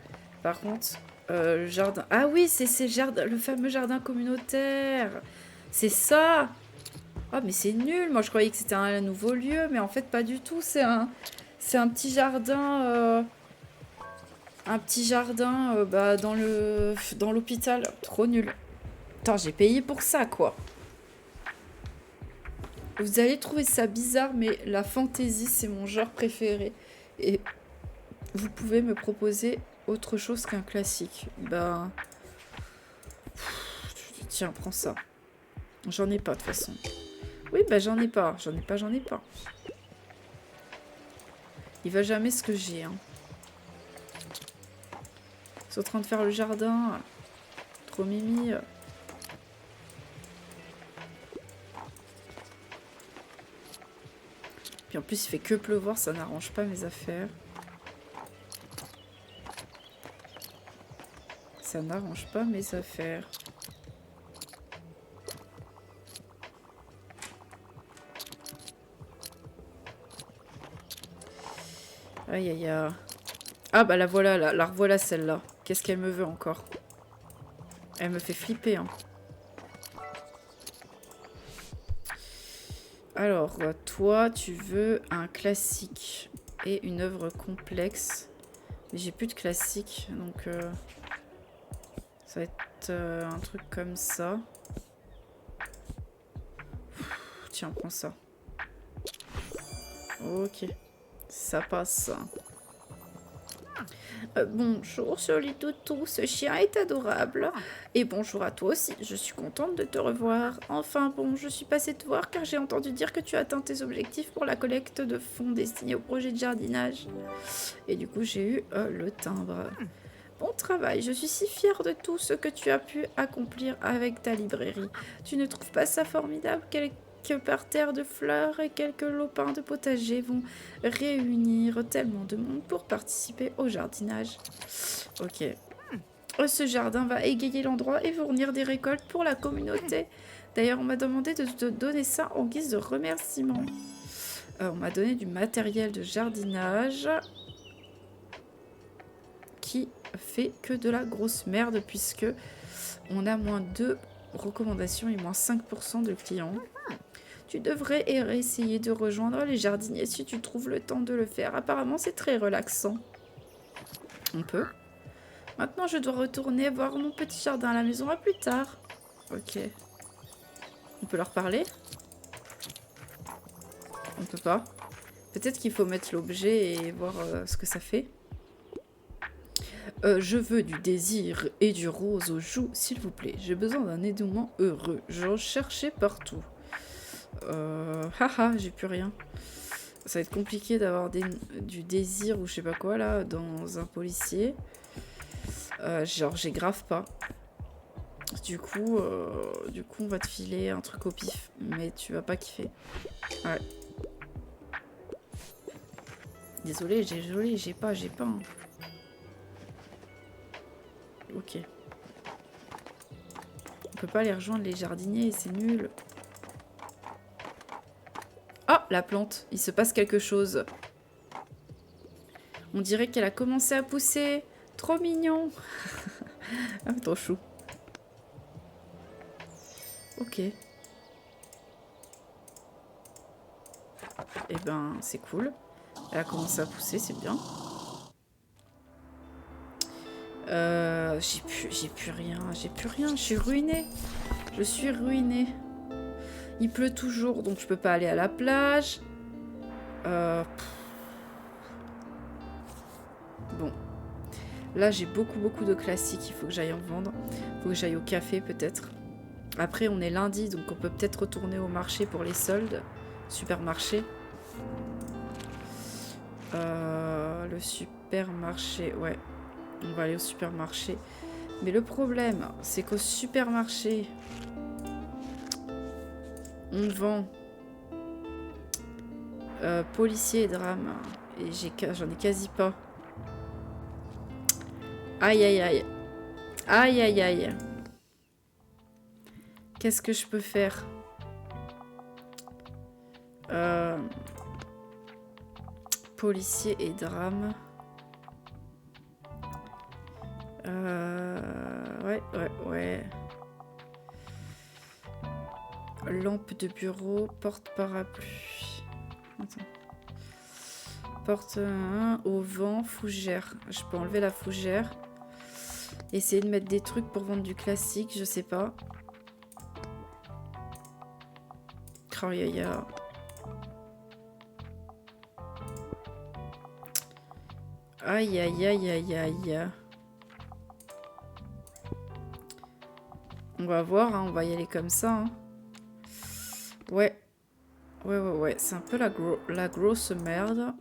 Par contre... le jardin... Ah oui, c'est le fameux jardin communautaire. C'est ça. Ah, mais c'est nul. Moi, je croyais que c'était un nouveau lieu. Mais en fait, pas du tout. C'est un petit jardin... Un petit jardin bah, dans l'hôpital. Trop nul. Attends, j'ai payé pour ça, quoi. Vous allez trouver ça bizarre, mais la fantasy, c'est mon genre préféré. Et vous pouvez me proposer autre chose qu'un classique. Ben... Tiens, prends ça. J'en ai pas, de toute façon. Oui, bah j'en ai pas. J'en ai pas. Il va jamais ce que j'ai, hein. Ils sont en train de faire le jardin. Trop mimi. Puis en plus, il fait que pleuvoir, ça n'arrange pas mes affaires. Ça n'arrange pas mes affaires. Aïe aïe aïe. Ah bah la voilà, la revoilà celle-là. Qu'est-ce qu'elle me veut encore? Elle me fait flipper, hein. Alors, toi, tu veux un classique et une œuvre complexe. Mais j'ai plus de classique, donc ça va être un truc comme ça. Tiens, prends ça. Ok, ça passe. Bonjour, joli toutou, ce chien est adorable. Et bonjour à toi aussi, je suis contente de te revoir. Enfin bon, je suis passée te voir car j'ai entendu dire que tu as atteint tes objectifs pour la collecte de fonds destinés au projet de jardinage. Et du coup, j'ai eu le timbre. Bon travail, je suis si fière de tout ce que tu as pu accomplir avec ta librairie. Tu ne trouves pas ça formidable? Quelques parterres de fleurs et quelques lopins de potager vont réunir tellement de monde pour participer au jardinage. Ok. Ce jardin va égayer l'endroit et fournir des récoltes pour la communauté. D'ailleurs, on m'a demandé de te donner ça en guise de remerciement. On m'a donné du matériel de jardinage qui fait que de la grosse merde puisque on a moins 2 recommandations et moins 5% de clients. Tu devrais essayer de rejoindre les jardiniers si tu trouves le temps de le faire. Apparemment, c'est très relaxant. On peut. Maintenant, je dois retourner voir mon petit jardin à la maison. À plus tard. Ok. On peut leur parler? On peut pas. Peut-être qu'il faut mettre l'objet et voir ce que ça fait. Je veux du désir et du rose aux joues, s'il vous plaît. J'ai besoin d'un dénouement heureux. J'en cherchais partout. Haha, j'ai plus rien. Ça va être compliqué d'avoir du désir ou je sais pas quoi là dans un policier. Genre j'ai grave pas. Du coup, on va te filer un truc au pif. Mais tu vas pas kiffer. Ouais. Désolée, j'ai pas. Hein. Ok. On peut pas aller rejoindre les jardiniers, c'est nul. Oh, la plante. Il se passe quelque chose. On dirait qu'elle a commencé à pousser. Trop mignon. Ah, trop chou. Ok. Eh ben, c'est cool. Elle a commencé à pousser, c'est bien. J'ai plus rien. Je suis ruinée. Il pleut toujours, donc je peux pas aller à la plage. Bon. Là, j'ai beaucoup de classiques. Il faut que j'aille en vendre. Il faut que j'aille au café, peut-être. Après, on est lundi, donc on peut peut-être retourner au marché pour les soldes. Supermarché. Le supermarché, ouais. On va aller au supermarché. Mais le problème, c'est qu'au supermarché, on vend policier et drame. Et j'en ai quasi pas. Aïe, aïe, aïe. Aïe, aïe, aïe. Qu'est-ce que je peux faire? Policier et drame. Ouais. Lampe de bureau, porte parapluie. Attends. Porte au vent, fougère. Je peux enlever la fougère. Essayer de mettre des trucs pour vendre du classique, je sais pas. Aïe, aïe, aïe. Aïe, aïe, aïe, aïe, aïe. On va voir, hein, on va y aller comme ça. Hein. Ouais. Ouais. C'est un peu la grosse merde.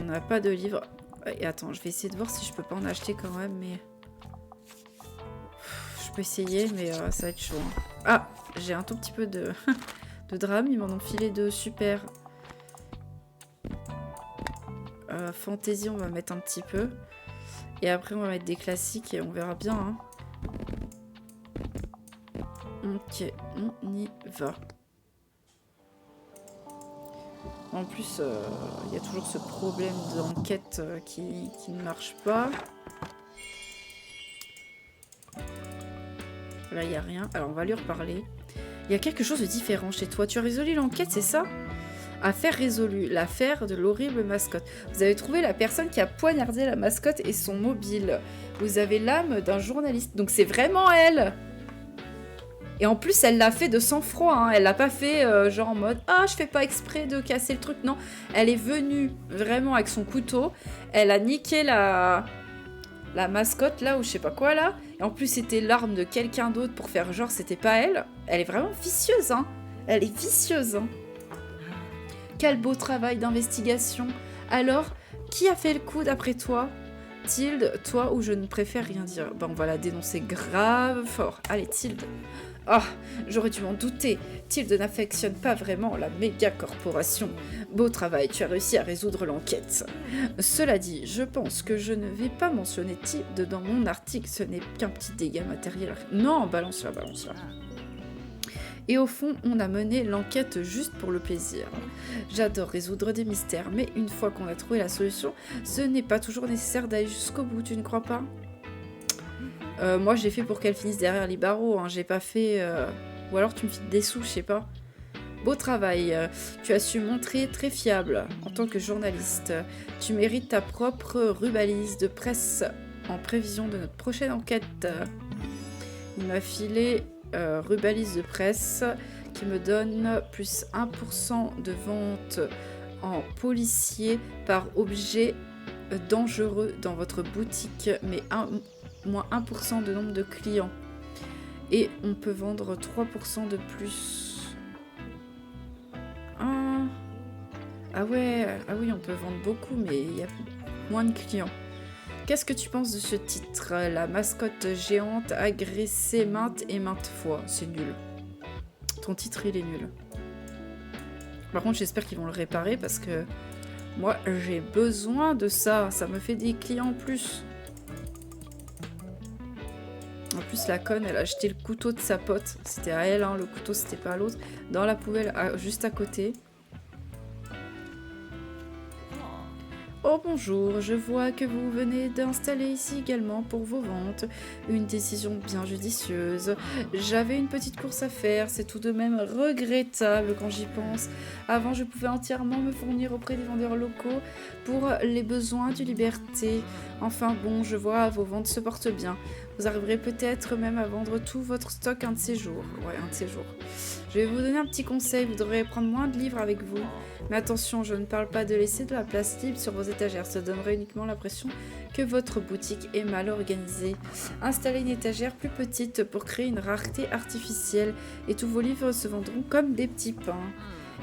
On n'a pas de livre. Et attends, je vais essayer de voir si je peux pas en acheter quand même, mais... Je peux essayer, mais ça va être chaud. Hein. Ah, j'ai un tout petit peu de, de drame. Ils m'en ont filé deux. Super. Fantasy, on va mettre un petit peu. Et après, on va mettre des classiques et on verra bien. Hein. Ok, on y va. En plus, il y a toujours ce problème d'enquête qui ne marche pas. Là, il n'y a rien. Alors, on va lui reparler. Il y a quelque chose de différent chez toi. Tu as résolu l'enquête, c'est ça ? Affaire résolue. L'affaire de l'horrible mascotte. Vous avez trouvé la personne qui a poignardé la mascotte et son mobile. Vous avez l'âme d'un journaliste. Donc, c'est vraiment elle. Et en plus, elle l'a fait de sang-froid. Hein. Elle l'a pas fait genre en mode « Ah, je fais pas exprès de casser le truc. » Non, elle est venue vraiment avec son couteau. Elle a niqué la mascotte là, ou je sais pas quoi là. Et en plus, c'était l'arme de quelqu'un d'autre pour faire genre c'était pas elle. Elle est vraiment vicieuse, hein. Elle est vicieuse, hein. Quel beau travail d'investigation. Alors, qui a fait le coup d'après toi ? Tilde, toi ou je ne préfère rien dire. Ben, on va la dénoncer grave fort. Allez, Tilde. Oh, j'aurais dû m'en douter. Tilde n'affectionne pas vraiment la méga corporation. Beau travail, tu as réussi à résoudre l'enquête. Cela dit, je pense que je ne vais pas mentionner Tilde dans mon article. Ce n'est qu'un petit dégât matériel. Non, balance-la, balance-la. Et au fond, on a mené l'enquête juste pour le plaisir. J'adore résoudre des mystères, mais une fois qu'on a trouvé la solution, ce n'est pas toujours nécessaire d'aller jusqu'au bout, tu ne crois pas ? Moi, j'ai fait pour qu'elle finisse derrière les barreaux, hein. J'ai pas fait... Ou alors tu me files des sous, je sais pas. Beau travail, tu as su montrer très fiable en tant que journaliste. Tu mérites ta propre rubalise de presse en prévision de notre prochaine enquête. Il m'a filé... rubalise de presse qui me donne plus 1% de vente en policier par objet dangereux dans votre boutique, mais moins 1% de nombre de clients. Et on peut vendre 3% de plus. Ah ouais, ah oui, on peut vendre beaucoup, mais il y a moins de clients. Qu'est-ce que tu penses de ce titre ? La mascotte géante agressée maintes et maintes fois. C'est nul. Ton titre, il est nul. Par contre, j'espère qu'ils vont le réparer parce que moi, j'ai besoin de ça. Ça me fait des clients en plus. En plus, la conne, elle a jeté le couteau de sa pote. C'était à elle, hein, le couteau, c'était pas à l'autre. Dans la poubelle, juste à côté. Oh bonjour, je vois que vous venez d'installer ici également pour vos ventes. Une décision bien judicieuse. J'avais une petite course à faire, c'est tout de même regrettable quand j'y pense. Avant, je pouvais entièrement me fournir auprès des vendeurs locaux pour les besoins du Liberté. Enfin bon, je vois vos ventes se portent bien. Vous arriverez peut-être même à vendre tout votre stock un de ces jours. Ouais, un de ces jours. Je vais vous donner un petit conseil, vous devrez prendre moins de livres avec vous. Mais attention, je ne parle pas de laisser de la place libre sur vos étagères. Ça donnerait uniquement l'impression que votre boutique est mal organisée. Installez une étagère plus petite pour créer une rareté artificielle et tous vos livres se vendront comme des petits pains.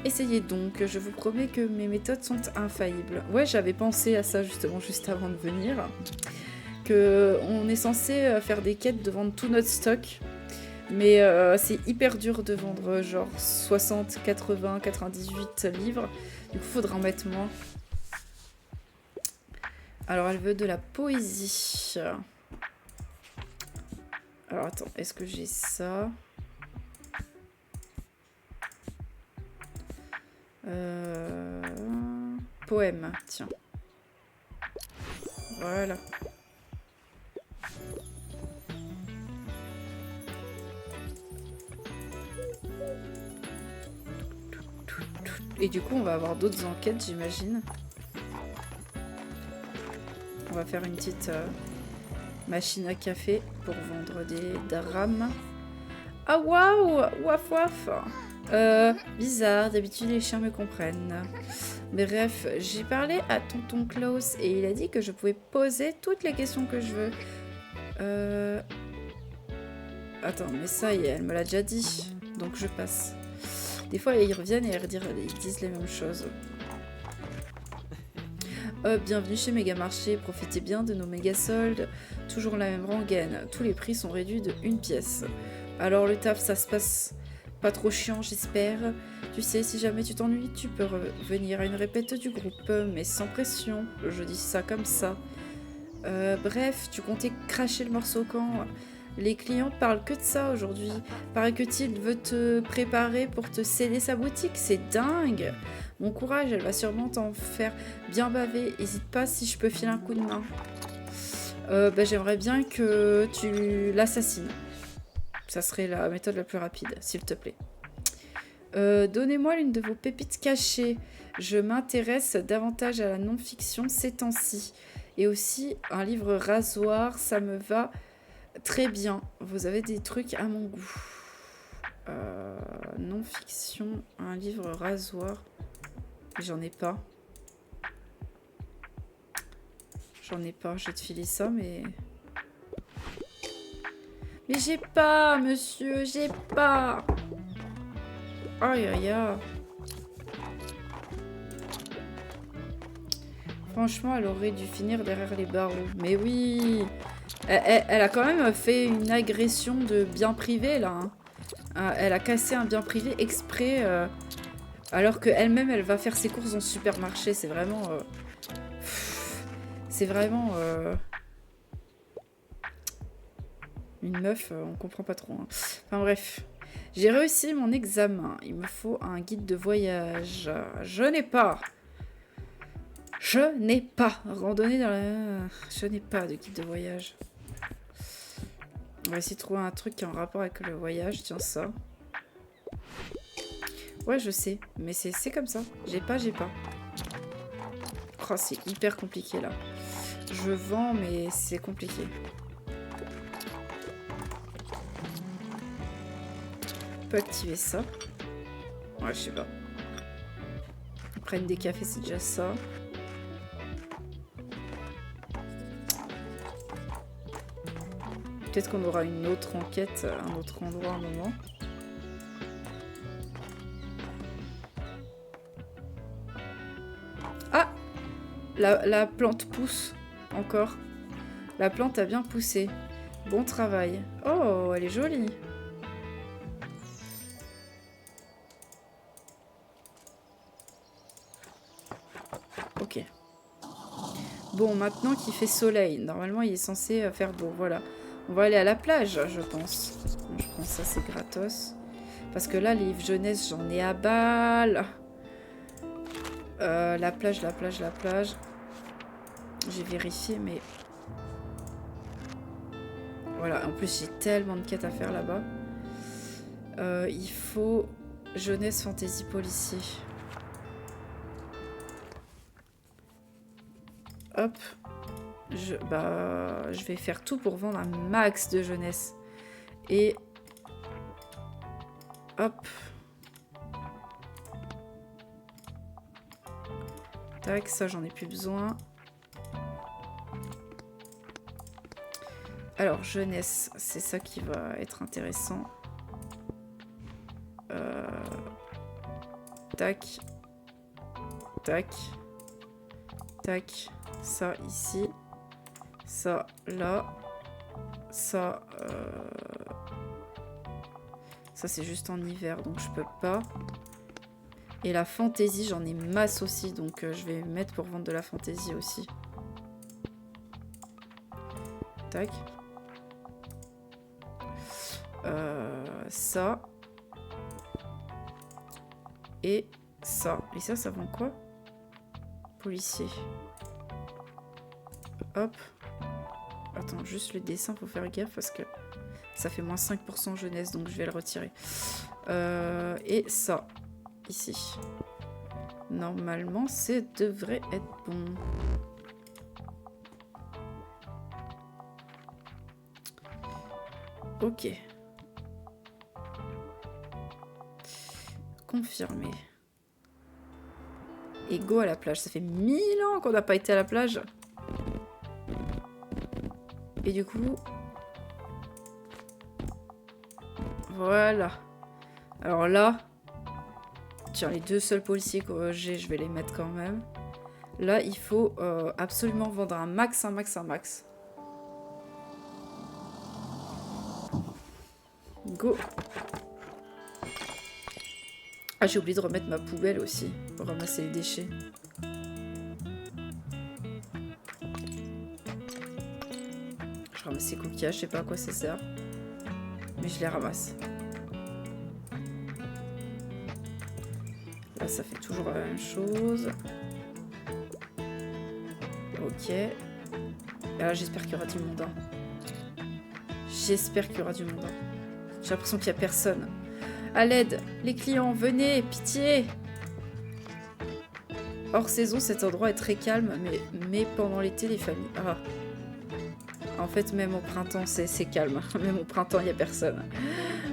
Essayez donc, je vous promets que mes méthodes sont infaillibles. Ouais, j'avais pensé à ça justement juste avant de venir. On est censé faire des quêtes de vendre tout notre stock. Mais c'est hyper dur de vendre genre 60, 80, 98 livres. Du coup, il faudra en mettre moins. Alors, elle veut de la poésie. Alors, attends, est-ce que j'ai ça ? Poème, tiens. Voilà. Et du coup, on va avoir d'autres enquêtes, j'imagine. On va faire une petite machine à café pour vendre des drames. Ah waouh, waf waf. Bizarre, d'habitude les chiens me comprennent. Bref, j'ai parlé à tonton Klaus et il a dit que je pouvais poser toutes les questions que je veux. Attends, mais ça y est, elle me l'a déjà dit. Donc je passe. Des fois, ils reviennent et ils disent les mêmes choses. Bienvenue chez Megamarché, profitez bien de nos méga soldes. Toujours la même rengaine, tous les prix sont réduits de 1 pièce. Alors le taf, ça se passe pas trop chiant, j'espère. Tu sais, si jamais tu t'ennuies, tu peux revenir à une répète du groupe, mais sans pression. Je dis ça comme ça. Bref, tu comptais cracher le morceau quand? Les clients parlent que de ça aujourd'hui. Paraît que Tilde veut te préparer pour te céder sa boutique, c'est dingue. Mon courage, elle va sûrement t'en faire bien baver. Hésite pas si je peux filer un coup de main. J'aimerais bien que tu l'assassines. Ça serait la méthode la plus rapide, s'il te plaît. Donnez-moi l'une de vos pépites cachées. Je m'intéresse davantage à la non-fiction ces temps-ci. Et aussi, un livre rasoir, ça me va très bien. Vous avez des trucs à mon goût. Non-fiction, un livre rasoir. J'en ai pas. J'en ai pas. Je vais te filer ça, mais... Mais j'ai pas, monsieur, j'ai pas. Aïe, aïe, aïe. Franchement, elle aurait dû finir derrière les barreaux. Mais oui, elle a quand même fait une agression de bien privé, là. Hein. Elle a cassé un bien privé exprès, alors qu'elle-même, elle va faire ses courses dans le supermarché. C'est vraiment... c'est vraiment... une meuf, on comprend pas trop. Hein. Enfin bref. J'ai réussi mon examen. Il me faut un guide de voyage. Je n'ai pas. Je n'ai pas. Randonnée dans la... Je n'ai pas de guide de voyage. On va essayer de trouver un truc qui est en rapport avec le voyage. Tiens, ça. Ouais, je sais. Mais c'est comme ça. J'ai pas. Oh, c'est hyper compliqué, là. Je vends, mais c'est compliqué. On peut activer ça. Ouais, je sais pas. Ils prennent des cafés, c'est déjà ça. Peut-être qu'on aura une autre enquête à un autre endroit à un moment. Ah! La plante pousse encore. La plante a bien poussé. Bon travail. Oh, elle est jolie. Ok. Bon, maintenant qu'il fait soleil, normalement il est censé faire beau, voilà. On va aller à la plage, je pense. Je pense que ça c'est gratos. Parce que là, les livres jeunesse, j'en ai à balle. La plage. J'ai vérifié, mais... Voilà, en plus j'ai tellement de quêtes à faire là-bas. Il faut jeunesse, fantasy, policier. Hop. Je vais faire tout pour vendre un max de jeunesse. Et... Hop. Tac, ça j'en ai plus besoin. Alors, jeunesse, c'est ça qui va être intéressant. Tac. Tac. Tac. Ça ici. Ça là. Ça. Ça c'est juste en hiver, donc je peux pas. Et la fantaisie, j'en ai masse aussi, donc je vais mettre pour vendre de la fantaisie aussi. Tac. Ça. Et ça. Et ça vend quoi? Policier. Hop. Attends, juste le dessin, faut faire gaffe parce que ça fait moins 5% jeunesse, donc je vais le retirer. Et ça. Ici. Normalement, ça devrait être bon. Ok. Confirmé. Et go à la plage. Ça fait 1000 ans qu'on n'a pas été à la plage. Et du coup... Voilà. Alors là... Tiens, les 2 seuls policiers que j'ai, je vais les mettre quand même. Là, il faut absolument vendre un max. Go. Ah, j'ai oublié de remettre ma poubelle aussi, pour ramasser les déchets. Je ramasse les coquillages, je sais pas à quoi ça sert. Mais je les ramasse. Là, ça fait toujours la même chose. Ok. Et là, j'espère qu'il y aura du monde. J'espère qu'il y aura du monde. J'ai l'impression qu'il n'y a personne. À l'aide, les clients, venez, pitié. Hors saison, cet endroit est très calme, mais pendant l'été, les familles... Ah. En fait, même au printemps, c'est calme. Même au printemps, il n'y a personne.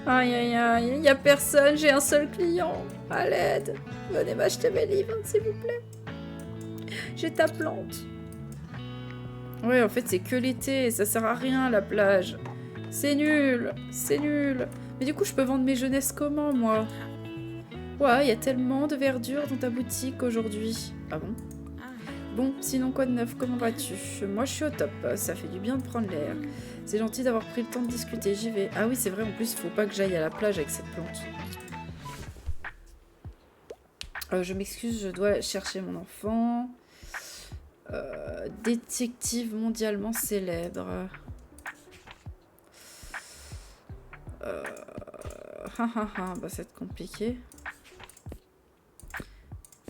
Aïe, aïe, aïe, il n'y a personne, j'ai un seul client. À l'aide, venez m'acheter mes livres, s'il vous plaît. J'ai ta plante. Ouais, en fait, c'est que l'été, ça sert à rien, la plage. C'est nul, c'est nul. Mais du coup, je peux vendre mes jeunesses comment, moi? Ouais, il y a tellement de verdure dans ta boutique aujourd'hui. Ah bon? Bon, sinon quoi de neuf? Comment vas-tu? Moi, je suis au top. Ça fait du bien de prendre l'air. C'est gentil d'avoir pris le temps de discuter. J'y vais. Ah oui, c'est vrai. En plus, il faut pas que j'aille à la plage avec cette plante. Je m'excuse, je dois chercher mon enfant. Détective mondialement célèbre. Bah, ça va être compliqué.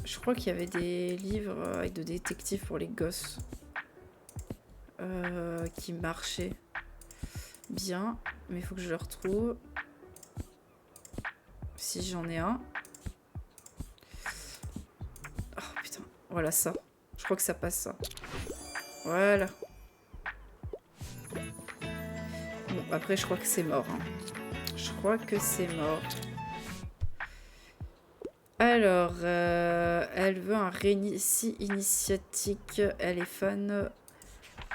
Je crois qu'il y avait des livres avec de détectives pour les gosses qui marchaient bien, mais il faut que je le retrouve. Si j'en ai un. Oh putain, voilà ça. Je crois que ça passe ça. Voilà. Bon, après je crois que c'est mort. Hein. Je crois que c'est mort. Alors, elle veut un récit initiatique. Elle est fan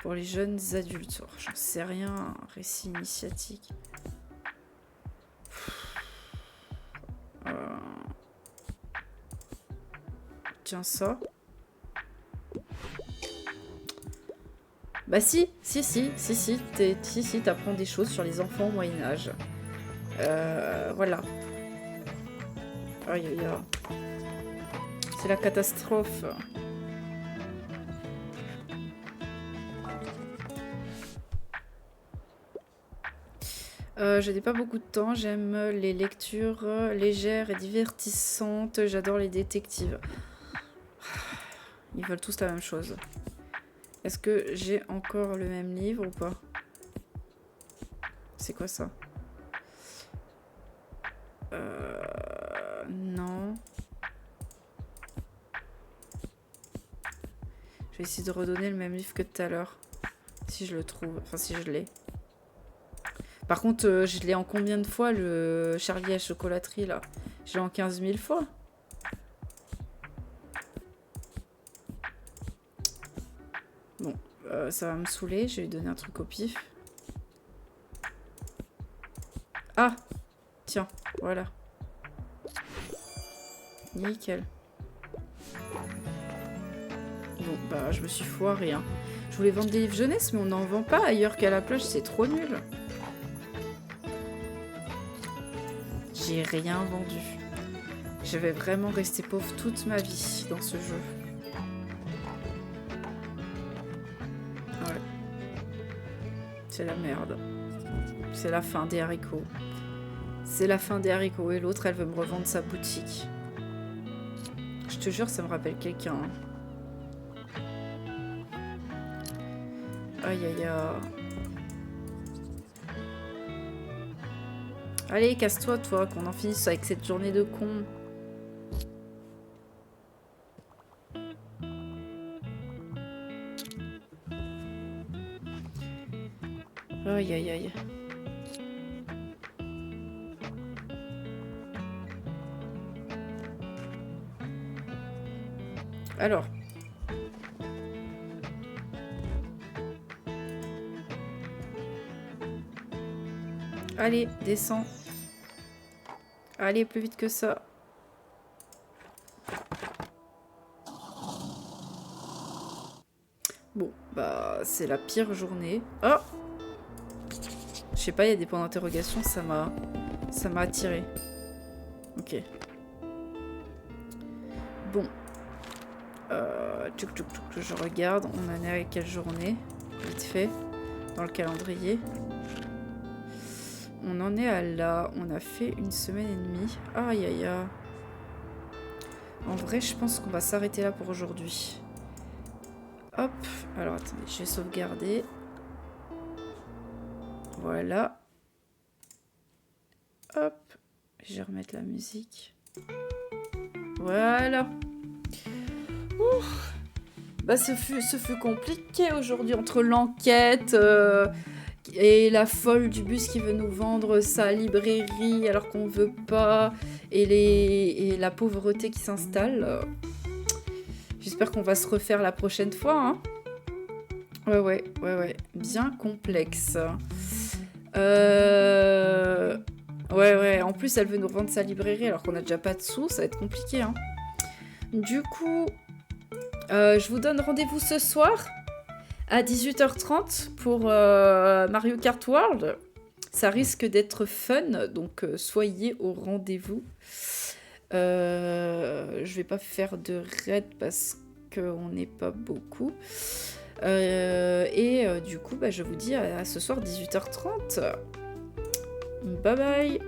pour les jeunes adultes. Oh, j'en sais rien, un récit initiatique. Tiens, ça. Bah si, t'apprends des choses sur les enfants au Moyen-Âge. Voilà. Aïe, aïe, aïe. C'est la catastrophe. Je n'ai pas beaucoup de temps. J'aime les lectures légères et divertissantes. J'adore les détectives. Ils veulent tous la même chose. Est-ce que j'ai encore le même livre ou pas? C'est quoi ça? Non. Je vais essayer de redonner le même livre que tout à l'heure. Si je le trouve. Enfin, si je l'ai. Par contre, je l'ai en combien de fois, le Charlie à chocolaterie, là? Je l'ai en 15 000 fois. Bon, ça va me saouler. Je vais lui donner un truc au pif. Ah! Tiens, voilà. Nickel. Bon, bah, je me suis foirée, hein. Je voulais vendre des livres jeunesse, mais on n'en vend pas ailleurs qu'à la plage. C'est trop nul. J'ai rien vendu. Je vais vraiment rester pauvre toute ma vie dans ce jeu. Ouais. C'est la merde. C'est la fin des haricots. C'est la fin des haricots. Et l'autre, elle veut me revendre sa boutique. Je te jure, ça me rappelle quelqu'un. Hein. Aïe, aïe, aïe. Allez, casse-toi, toi, qu'on en finisse avec cette journée de con. Aïe, aïe, aïe. Alors. Allez, descends. Allez, plus vite que ça. Bon, bah, c'est la pire journée. Oh! Je sais pas, il y a des points d'interrogation, ça m'a attiré. Ok. Bon. Je regarde, on en est à quelle journée? Vite fait, dans le calendrier. On en est à là, on a fait 1 semaine et demie. Aïe aïe aïe. En vrai, je pense qu'on va s'arrêter là pour aujourd'hui. Hop, alors attendez, je vais sauvegarder. Voilà. Hop, je vais remettre la musique. Voilà. Ouf. Bah, ce fut compliqué aujourd'hui entre l'enquête et la folle du bus qui veut nous vendre sa librairie alors qu'on veut pas et la pauvreté qui s'installe. J'espère qu'on va se refaire la prochaine fois. Hein. Ouais. Bien complexe. Ouais. En plus, elle veut nous revendre sa librairie alors qu'on a déjà pas de sous. Ça va être compliqué. Hein. Du coup, je vous donne rendez-vous ce soir à 18h30 pour Mario Kart World. Ça risque d'être fun, donc soyez au rendez-vous. Je vais pas faire de raid parce qu'on n'est pas beaucoup. Du coup, bah, je vous dis à ce soir 18h30. Bye bye.